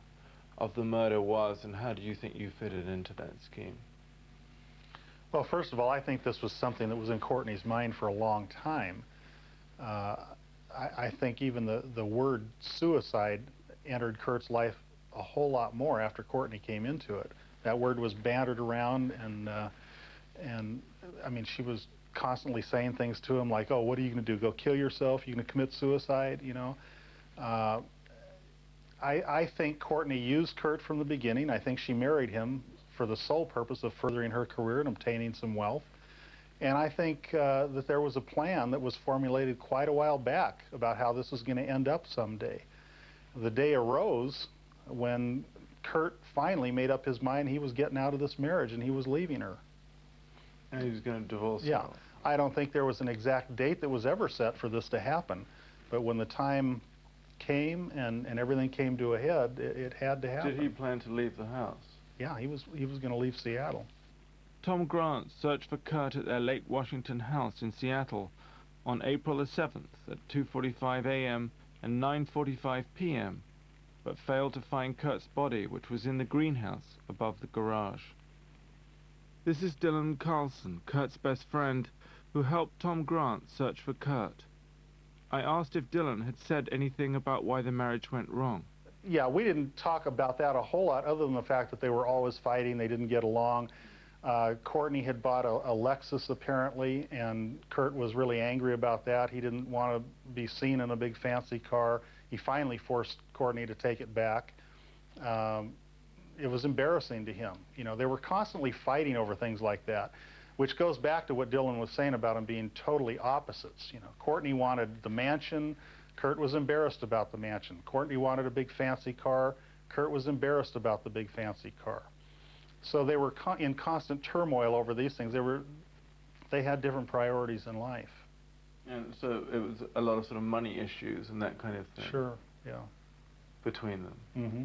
of the murder was, and how do you think you fitted into that scheme? Well, first of all, I think this was something that was in Courtney's mind for a long time. I think even the word suicide entered Kurt's life a whole lot more after Courtney came into it. That word was bantered around, and I mean, she was constantly saying things to him like, "Oh, what are you going to do? Go kill yourself? You going to commit suicide?" You know. I think Courtney used Kurt from the beginning. I think she married him for the sole purpose of furthering her career and obtaining some wealth. And I think that there was a plan that was formulated quite a while back about how this was going to end up someday. The day arose when Kurt finally made up his mind he was getting out of this marriage and he was leaving her. And he was going to divorce Yeah. her. I don't think there was an exact date that was ever set for this to happen, but when the time came and everything came to a head, it had to happen. Did he plan to leave the house? Yeah, he was going to leave Seattle. Tom Grant searched for Kurt at their Lake Washington house in Seattle on April the 7th at 2:45 a.m. and 9:45 p.m., but failed to find Kurt's body, which was in the greenhouse above the garage. This is Dylan Carlson, Kurt's best friend, who helped Tom Grant search for Kurt. I asked if Dylan had said anything about why the marriage went wrong. Yeah, we didn't talk about that a whole lot other than the fact that they were always fighting, they didn't get along. Courtney had bought a Lexus apparently, and Kurt was really angry about that. He didn't want to be seen in a big fancy car. He finally forced Courtney to take it back. It was embarrassing to him. You know, they were constantly fighting over things like that, which goes back to what Dylan was saying about them being totally opposites. You know, Courtney wanted the mansion. Kurt was embarrassed about the mansion. Courtney wanted a big fancy car. Kurt was embarrassed about the big fancy car. So they were in constant turmoil over these things. They had different priorities in life. And so it was a lot of sort of money issues and that kind of thing. Sure, yeah. Between them. Mm-hmm.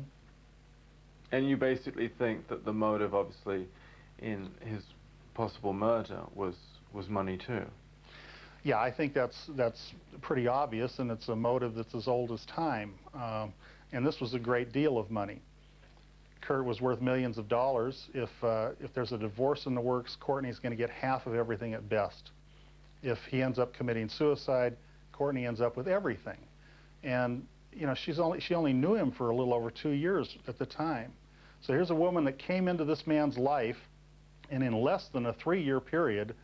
And you basically think that the motive, obviously, in his possible murder was money too. Yeah, I think that's pretty obvious, and it's a motive that's as old as time. And this was a great deal of money. Kurt was worth millions of dollars. If there's a divorce in the works, Courtney's going to get half of everything at best. If he ends up committing suicide, Courtney ends up with everything. And you know, she only knew him for a little over 2 years at the time. So here's a woman that came into this man's life, and in less than a 3-year period,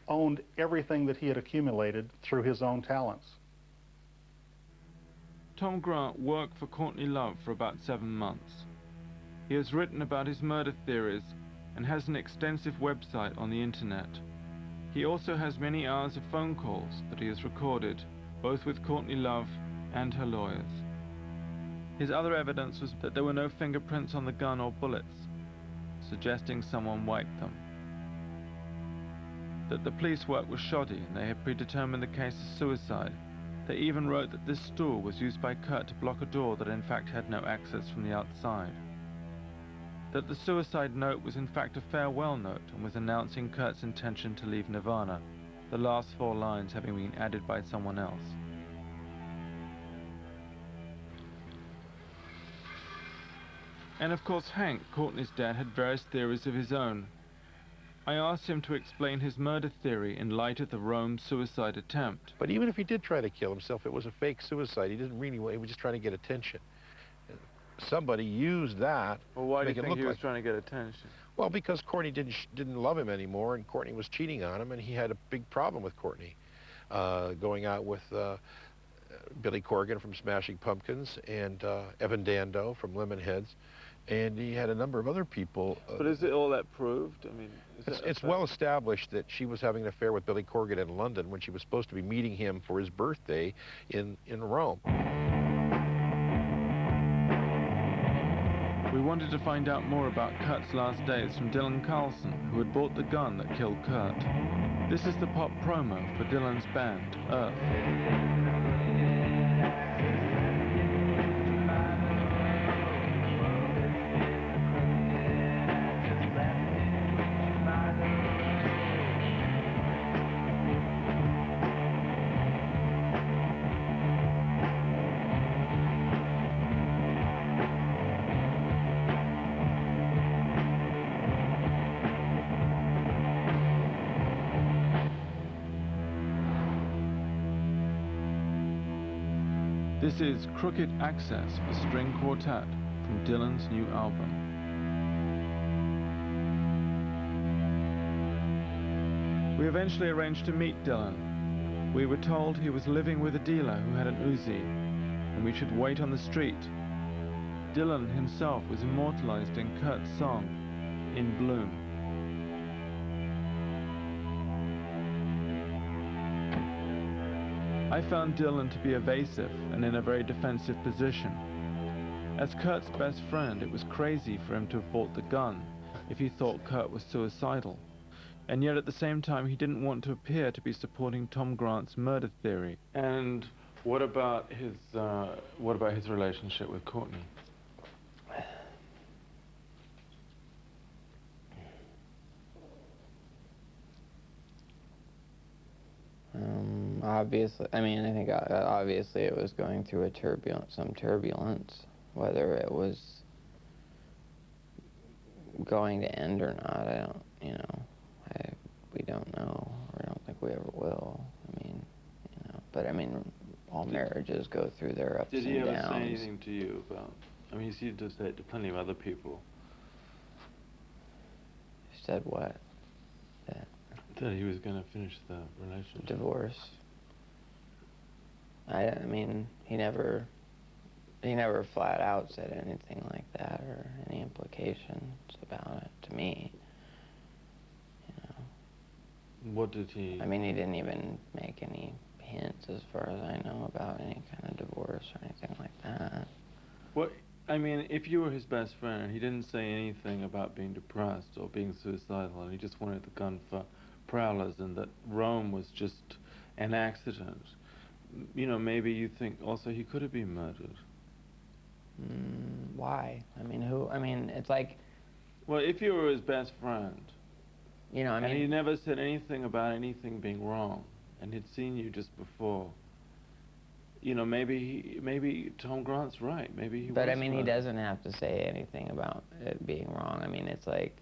owned everything that he had accumulated through his own talents. Tom Grant worked for Courtney Love for about 7 months. He has written about his murder theories and has an extensive website on the internet. He also has many hours of phone calls that he has recorded, both with Courtney Love and her lawyers. His other evidence was that there were no fingerprints on the gun or bullets, suggesting someone wiped them. That the police work was shoddy and they had predetermined the case as suicide. They even wrote that this stool was used by Kurt to block a door that in fact had no access from the outside. That the suicide note was in fact a farewell note and was announcing Kurt's intention to leave Nirvana, the last 4 lines having been added by someone else. And of course Hank, Courtney's dad, had various theories of his own. I asked him to explain his murder theory in light of the Rome suicide attempt. But even if he did try to kill himself, it was a fake suicide. He didn't really, he was just trying to get attention. Somebody used that. Well, why to do make you it think look he was like trying to get attention? Well, because Courtney didn't love him anymore, and Courtney was cheating on him, and he had a big problem with Courtney, going out with Billy Corgan from Smashing Pumpkins and Evan Dando from Lemonheads, and he had a number of other people. But is it all that proved? I mean, it's well established that she was having an affair with Billy Corgan in London when she was supposed to be meeting him for his birthday in Rome. We wanted to find out more about Kurt's last days from Dylan Carlson, who had bought the gun that killed Kurt. This is the pop promo for Dylan's band, Earth. This is Crooked Access for String Quartet from Dylan's new album. We eventually arranged to meet Dylan. We were told he was living with a dealer who had an Uzi, and we should wait on the street. Dylan himself was immortalized in Kurt's song, In Bloom. I found Dylan to be evasive and in a very defensive position. As Kurt's best friend, it was crazy for him to have bought the gun if he thought Kurt was suicidal. And yet at the same time, he didn't want to appear to be supporting Tom Grant's murder theory. And what about his relationship with Courtney? Obviously, I mean, I think obviously it was going through some turbulence, whether it was going to end or not. I don't, we don't know, or I don't think we ever will. I mean, but I mean, all marriages go through their ups and downs. Did he ever say anything to you about? I mean, he seemed to say it to plenty of other people. He said what? That he was going to finish the relationship. Divorce. I mean, he never flat out said anything like that or any implications about it to me. What did he? I mean, he didn't even make any hints, as far as I know, about any kind of divorce or anything like that. What? I mean, if you were his best friend and he didn't say anything about being depressed or being suicidal, and he just wanted the gun for prowlers, and that Rome was just an accident, maybe you think also he could have been murdered. Why? I mean, who? I mean, it's like... Well, if you were his best friend, I mean... And he never said anything about anything being wrong, and he'd seen you just before, maybe Tom Grant's right. Maybe he was. But I mean, he doesn't have to say anything about it being wrong. I mean, it's like,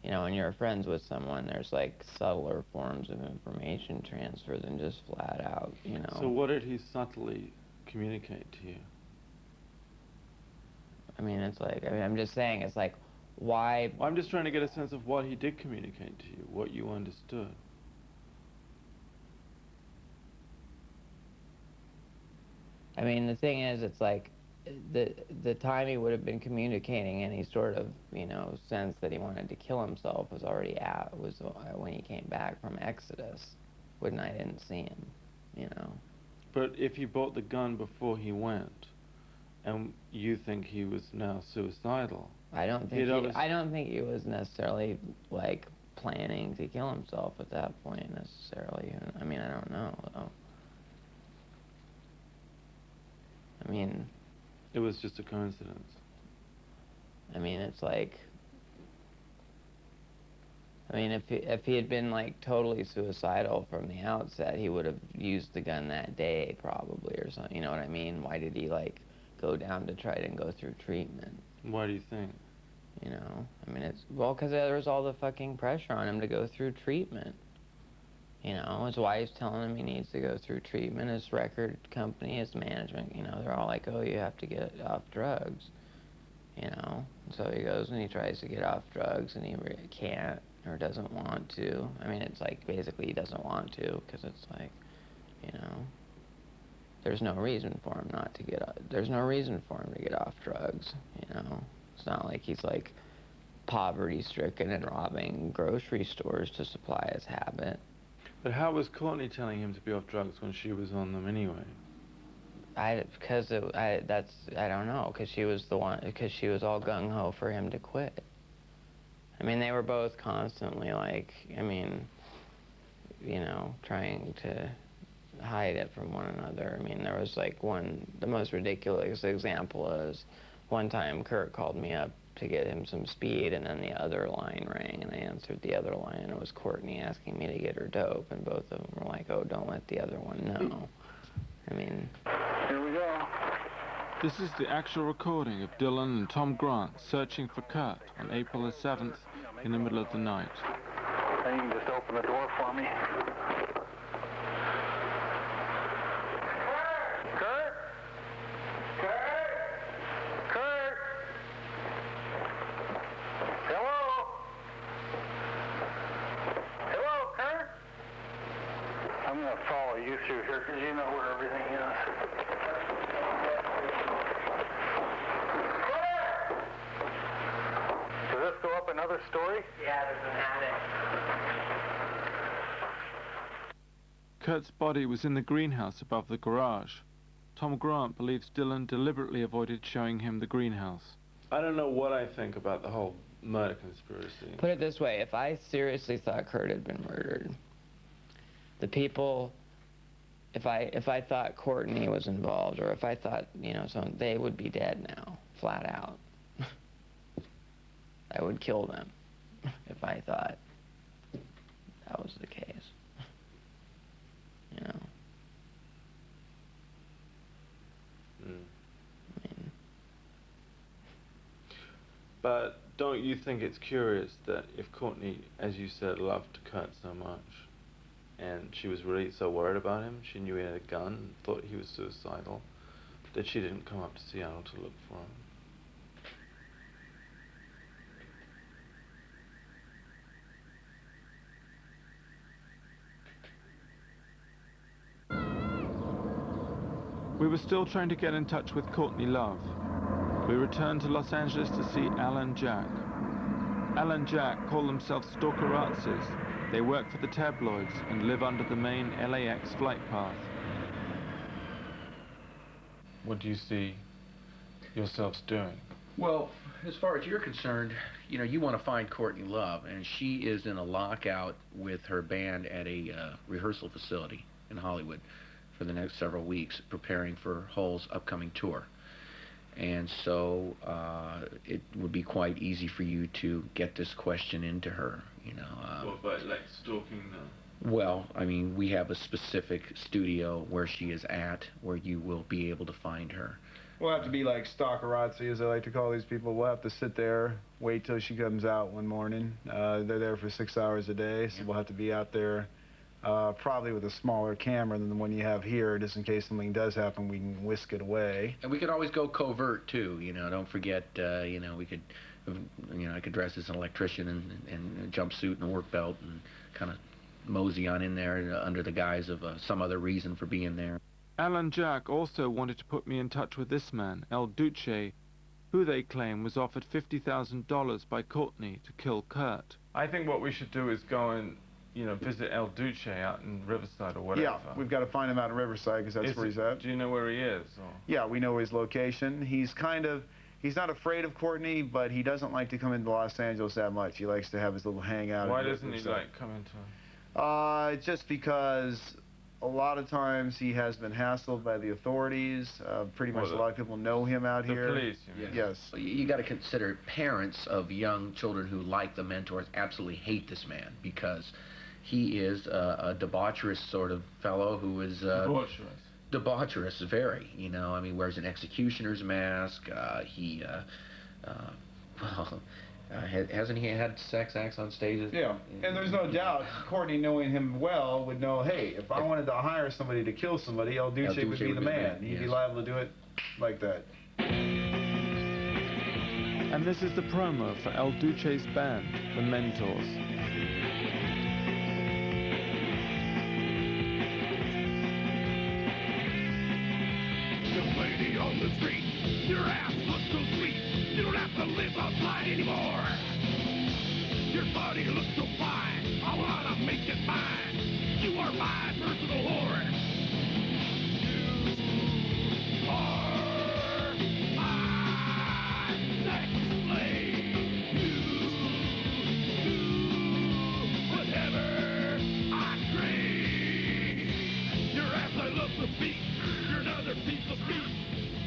when you're friends with someone, there's like subtler forms of information transfer than just flat out, So what did he subtly communicate to you? I mean, it's like, I'm just saying, it's like, why... Well, I'm just trying to get a sense of what he did communicate to you, what you understood. I mean, the thing is, it's like, the time he would have been communicating any sort of, sense that he wanted to kill himself was already was when he came back from Exodus, when I didn't see him, But if he bought the gun before he went, and you think he was now suicidal... I don't think he was necessarily, like, planning to kill himself at that point, necessarily. I mean, I don't know, though. I mean... It was just a coincidence. I mean, it's like... I mean, if he had been, like, totally suicidal from the outset, he would have used the gun that day, probably, or something, you know what I mean? Why did he, like, go down to try and go through treatment? Why do you think? I mean, well, because there was all the fucking pressure on him to go through treatment. His wife's telling him he needs to go through treatment. His record company, his management, they're all like, oh, you have to get off drugs. So he goes and he tries to get off drugs, and he can't or doesn't want to. I mean, it's like, basically he doesn't want to, because it's like, there's no reason for him not to get off. There's no reason for him to get off drugs, It's not like he's, like, poverty-stricken and robbing grocery stores to supply his habit. But how was Courtney telling him to be off drugs when she was on them anyway? I don't know, because she was all gung-ho for him to quit. I mean, they were both constantly, like, trying to hide it from one another. I mean, there was, like, the most ridiculous example is one time Kurt called me up to get him some speed, and then the other line rang, and I answered the other line, and it was Courtney asking me to get her dope, and both of them were like, oh, don't let the other one know. I mean... Here we go. This is the actual recording of Dylan and Tom Grant searching for Kurt on April the 7th in the middle of the night. Then you can just open the door for me. I'm going to follow you through here because you know where everything is. Does this go up another story? Yeah, there's an attic. Kurt's body was in the greenhouse above the garage. Tom Grant believes Dylan deliberately avoided showing him the greenhouse. I don't know what I think about the whole murder conspiracy. Put it this way, if I seriously thought Kurt had been murdered, the people, if I thought Courtney was involved, or if I thought, you know, so they would be dead now, flat out. I would kill them if I thought that was the case. You know? But don't you think it's curious that if Courtney, as you said, loved Kurt so much, and she was really so worried about him, she knew he had a gun, and thought he was suicidal, that she didn't come up to Seattle to look for him? We were still trying to get in touch with Courtney Love. We returned to Los Angeles to see Al and Jack. Al and Jack call themselves stalkerazzis. They work for the tabloids and live under the main LAX flight path. What do you see yourselves doing? Well, as far as you're concerned, you know, you want to find Courtney Love, and she is in a lockout with her band at a rehearsal facility in Hollywood for the next several weeks, preparing for Hull's upcoming tour. And so it would be quite easy for you to get this question into her, you know. Well, but like stalking though? Well, I mean, we have a specific studio where she is at, where you will be able to find her. We'll have to be like stalkerazzi, as I like to call these people. We'll have to sit there, wait till she comes out one morning. They're there for 6 hours a day, so we'll have to be out there probably with a smaller camera than the one you have here, just in case something does happen, we can whisk it away. And we could always go covert too, you know. Don't forget, you know, we could, you know, I could dress as an electrician and a jumpsuit and a work belt and kind of mosey on in there under the guise of some other reason for being there. Al and Jack also wanted to put me in touch with this man, El Duce, who they claim was offered $50,000 by Courtney to kill Kurt. I think what we should do is go and, you know, visit El Duce out in Riverside or whatever. Yeah, we've got to find him out in Riverside because that's where he's at. Do you know where he is? Or? Yeah, we know his location. He's not afraid of Courtney, but he doesn't like to come into Los Angeles that much. He likes to have his little hangout. Why doesn't he like coming to? Just because a lot of times he has been hassled by the authorities. Pretty much a lot of people know him out here. The police, you mean? Yes. You got to consider parents of young children who like the mentors absolutely hate this man because he is a debaucherous sort of fellow who is debaucherous, very. You know, I mean, wears an executioner's mask. Hasn't he had sex acts on stage? Yeah, and there's no doubt Courtney, knowing him well, would know, hey, if I wanted to hire somebody to kill somebody, El Duce would be the man. He'd be liable to do it like that. And this is the promo for El Duce's band, The Mentors. Young lady on the street, your ass looks so sweet. You don't have to live outside anymore. Your body looks so fine. I wanna make it mine. You are my personal whore. You are my sex slave. You do whatever I crave. Your ass I love to beat. You're another piece of meat.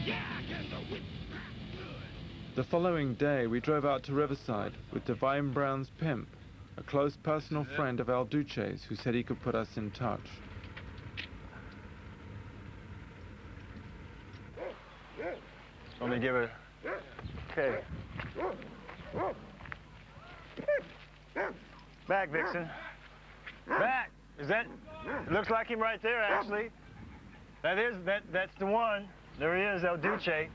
Yeah, I can the whip. The following day, we drove out to Riverside with Divine Brown's pimp, a close personal friend of El Duce's who said he could put us in touch. Let me give it. Okay. Back, Vixen. Back. Is that? Looks like him right there, actually. That's the one. There he is, El Duce.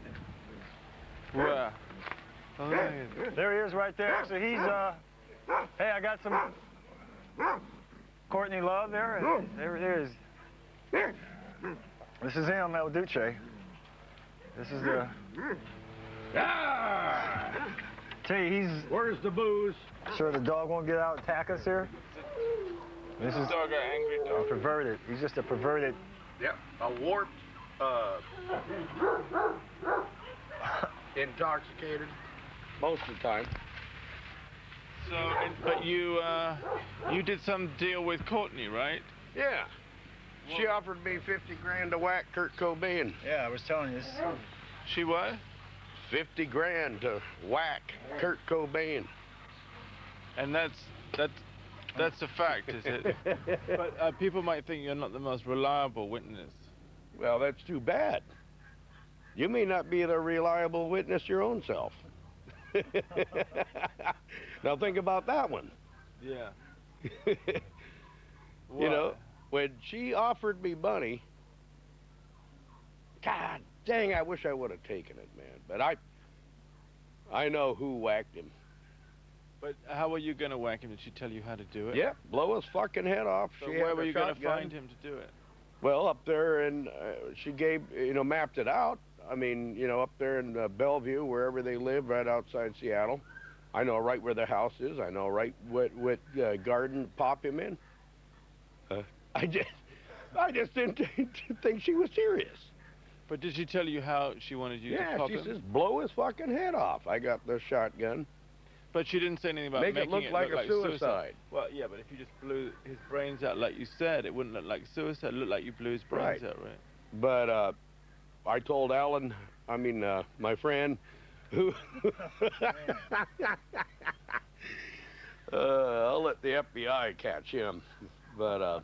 Where? There he is right there. Actually, he's, hey, I got some Courtney Love there, and there it is. This is him, El Duce. This is the... Tell you, he's... Where's the booze? Sure the dog won't get out and attack us here? This is dog, an angry dog. a perverted. He's just a perverted... Yep, a warped Intoxicated, most of the time. So, but you did some deal with Courtney, right? Yeah. She offered me 50 grand to whack Kurt Cobain. Yeah, I was telling you. She what? 50 grand to whack Kurt Cobain. And that's a fact, is it? But people might think you're not the most reliable witness. Well, that's too bad. You may not be the reliable witness your own self. Now think about that one. Yeah. You know, when she offered me money, God dang, I wish I would have taken it, man. But I know who whacked him. But how were you going to whack him? Did she tell you how to do it? Yeah, blow his fucking head off. So She where had were a you going to shotgun. find him to do it? Well, up there, and she gave, mapped it out. I mean, up there in Bellevue, wherever they live, right outside Seattle. I know right where the house is. I know right what garden to pop him in. I just didn't think she was serious. But did she tell you how she wanted you to Yeah, pop she him? says, blow his fucking head off. I got the shotgun. But she didn't say anything about Make making it look like a suicide. Well, yeah, but if you just blew his brains out like you said, it wouldn't look like suicide. It looked like you blew his brains out, right? But I told Alan, my friend, who... I'll let the FBI catch him. But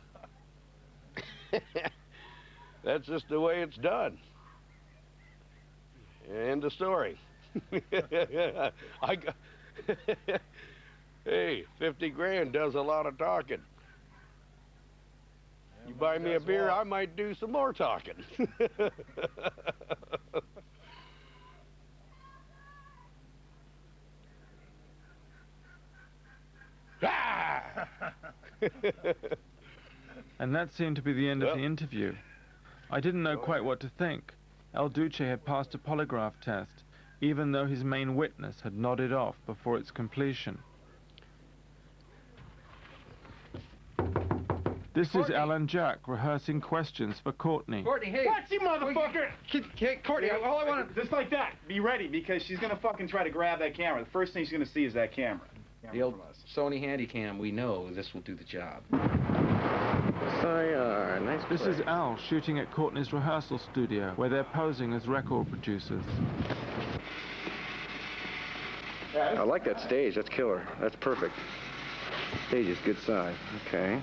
that's just the way it's done. End of story. Hey, 50 grand does a lot of talking. You buy me a beer, I might do some more talking. And that seemed to be the end of the interview. I didn't know quite what to think. El Duce had passed a polygraph test, even though his main witness had nodded off before its completion. This is Alan Jack rehearsing questions for Courtney. Courtney, hey. What, you motherfucker? Courtney, all I want to... Just like that. Be ready, because she's going to fucking try to grab that camera. The first thing she's going to see is that camera. The old Sony Handycam, we know this will do the job. Nice This is Al shooting at Courtney's rehearsal studio, where they're posing as record producers. I like that stage. That's killer. That's perfect. Stage is good size. Okay.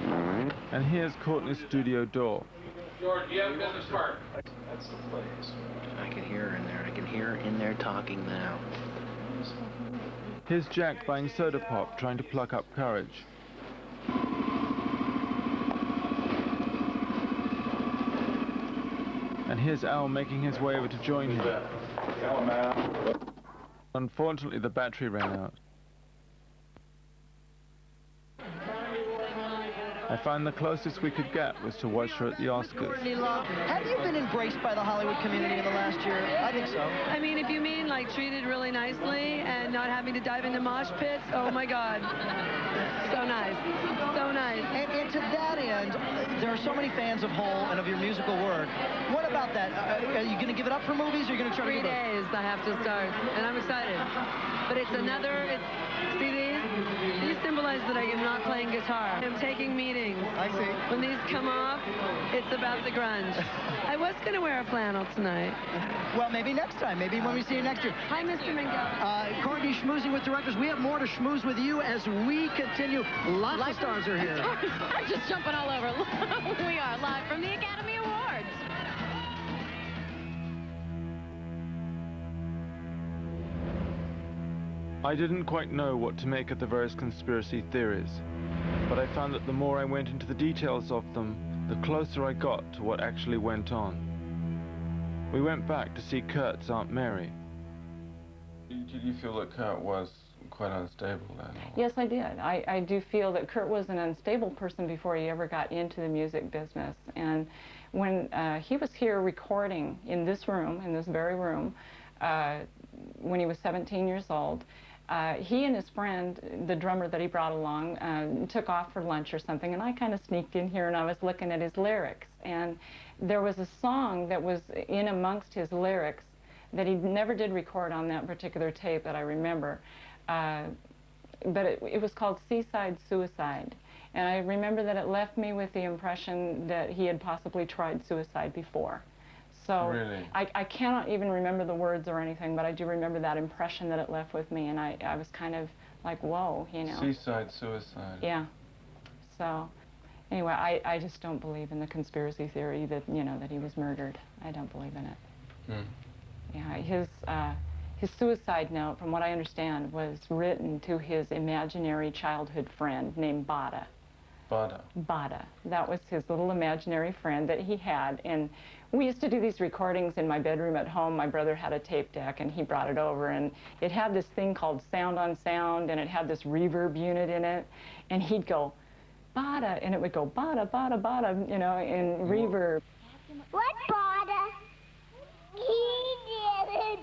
All right. And here's Courtney's studio door. George, you have business card. That's the place. I can hear her in there. I can hear her in there talking now. Here's Jack buying soda pop, trying to pluck up courage. And here's Al making his way over to join him. Unfortunately, the battery ran out. I find the closest we could get was to watch her at the Oscars. Courtney Love, have you been embraced by the Hollywood community in the last year? I think so. I mean, if you mean like treated really nicely and not having to dive into mosh pits, oh my God. So nice. So nice. And to that end, there are so many fans of Hole and of your musical work. What about that? Are you going to give it up for movies, or are you going to try to 3 days I have to start, and I'm excited. But it's see these symbolize that I am not playing guitar. I'm taking meetings. I see. When these come off, it's about the grunge. I was going to wear a flannel tonight. Well, maybe next time. Maybe when we see you next year. Hi, Mr. Mingel. Courtney, schmoozing with directors. We have more to schmooze with you as we continue. Lots of stars are here. I'm just jumping all over. We are live from the Academy Awards. I didn't quite know what to make of the various conspiracy theories, but I found that the more I went into the details of them, the closer I got to what actually went on. We went back to see Kurt's Aunt Mary. Did you feel that Kurt was quite unstable then? Yes, I did. I do feel that Kurt was an unstable person before he ever got into the music business. And when he was here recording in this room, in this very room, when he was 17 years old, He and his friend, the drummer that he brought along, took off for lunch or something, and I kind of sneaked in here and I was looking at his lyrics. And there was a song that was in amongst his lyrics that he never did record on that particular tape that I remember. But it was called Seaside Suicide. And I remember that it left me with the impression that he had possibly tried suicide before. So Really? I cannot even remember the words or anything, but I do remember that impression that it left with me, and I was kind of like, whoa, you know. Seaside suicide. Yeah. So anyway, I just don't believe in the conspiracy theory that, you know, that he was murdered. I don't believe in it. Mm. Yeah, his suicide note, from what I understand, was written to his imaginary childhood friend named Bada. Bada. Bada. That was his little imaginary friend that he had. And we used to do these recordings in my bedroom at home. My brother had a tape deck, and he brought it over. And it had this thing called Sound on Sound, and it had this reverb unit in it. And he'd go, Bada, and it would go, Bada, Bada, Bada, you know, in reverb. What Bada? He did it.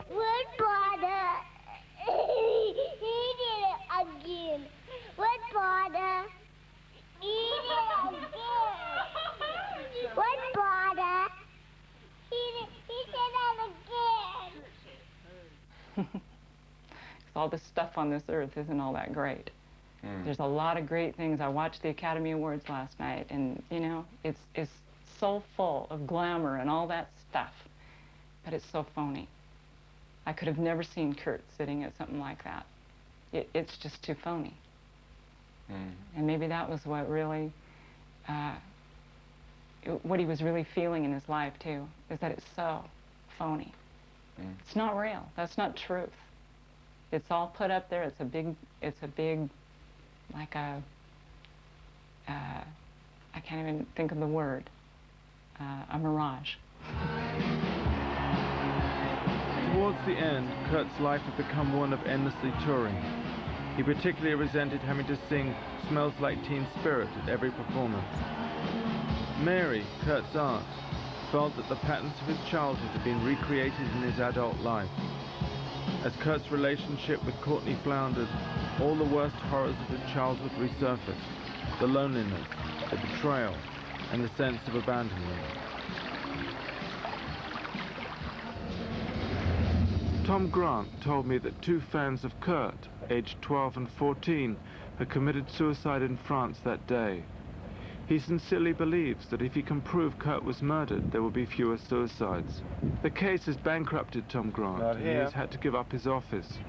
What Bada? He did it again. What Bada? He did it again. What Bada? He did it again. All this stuff on this earth isn't all that great. There's a lot of great things. I watched the Academy Awards last night, and, you know, it's so full of glamour and all that stuff, but it's so phony. I could have never seen Kurt sitting at something like that. It's just too phony. And maybe that was what really, what he was really feeling in his life, too, is that it's so phony. It's not real. That's not truth. It's all put up there. It's a big, like a, I can't even think of the word, a mirage. Towards the end, Kurt's life had become one of endlessly touring. He particularly resented having to sing Smells Like Teen Spirit at every performance. Mary, Kurt's aunt, felt that the patterns of his childhood had been recreated in his adult life. As Kurt's relationship with Courtney floundered, all the worst horrors of his childhood resurfaced: the loneliness, the betrayal, and the sense of abandonment. Tom Grant told me that two fans of Kurt, aged 12 and 14, had committed suicide in France that day. He sincerely believes that if he can prove Kurt was murdered, there will be fewer suicides. The case has bankrupted Tom Grant, and he has had to give up his office.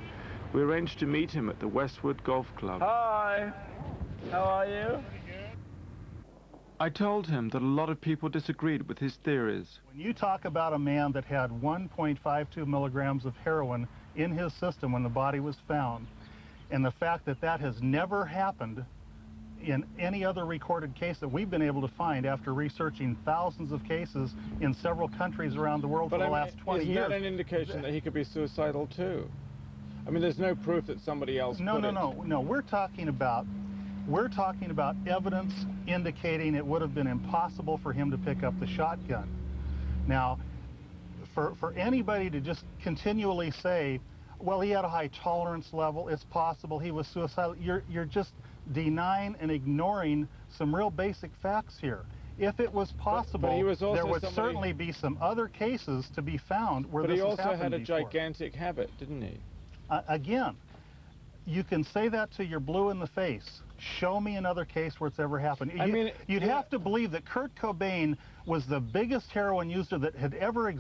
We arranged to meet him at the Westwood Golf Club. Hi, how are you? I told him that a lot of people disagreed with his theories. When you talk about a man that had 1.52 milligrams of heroin in his system when the body was found, and the fact that that has never happened in any other recorded case that we've been able to find after researching thousands of cases in several countries around the world for the last 20 years. Isn't that an indication that he could be suicidal too? I mean, there's no proof that somebody else put it. No. We're talking about evidence indicating it would have been impossible for him to pick up the shotgun. Now, for anybody to just continually say, well, he had a high tolerance level, it's possible he was suicidal, you're just denying and ignoring some real basic facts here. If it was possible, there would certainly be some other cases to be found where this has happened before. But he also had a gigantic habit, didn't he? Again, you can say that till you're blue in the face. Show me another case where it's ever happened. You'd have to believe that Kurt Cobain was the biggest heroin user that had ever existed.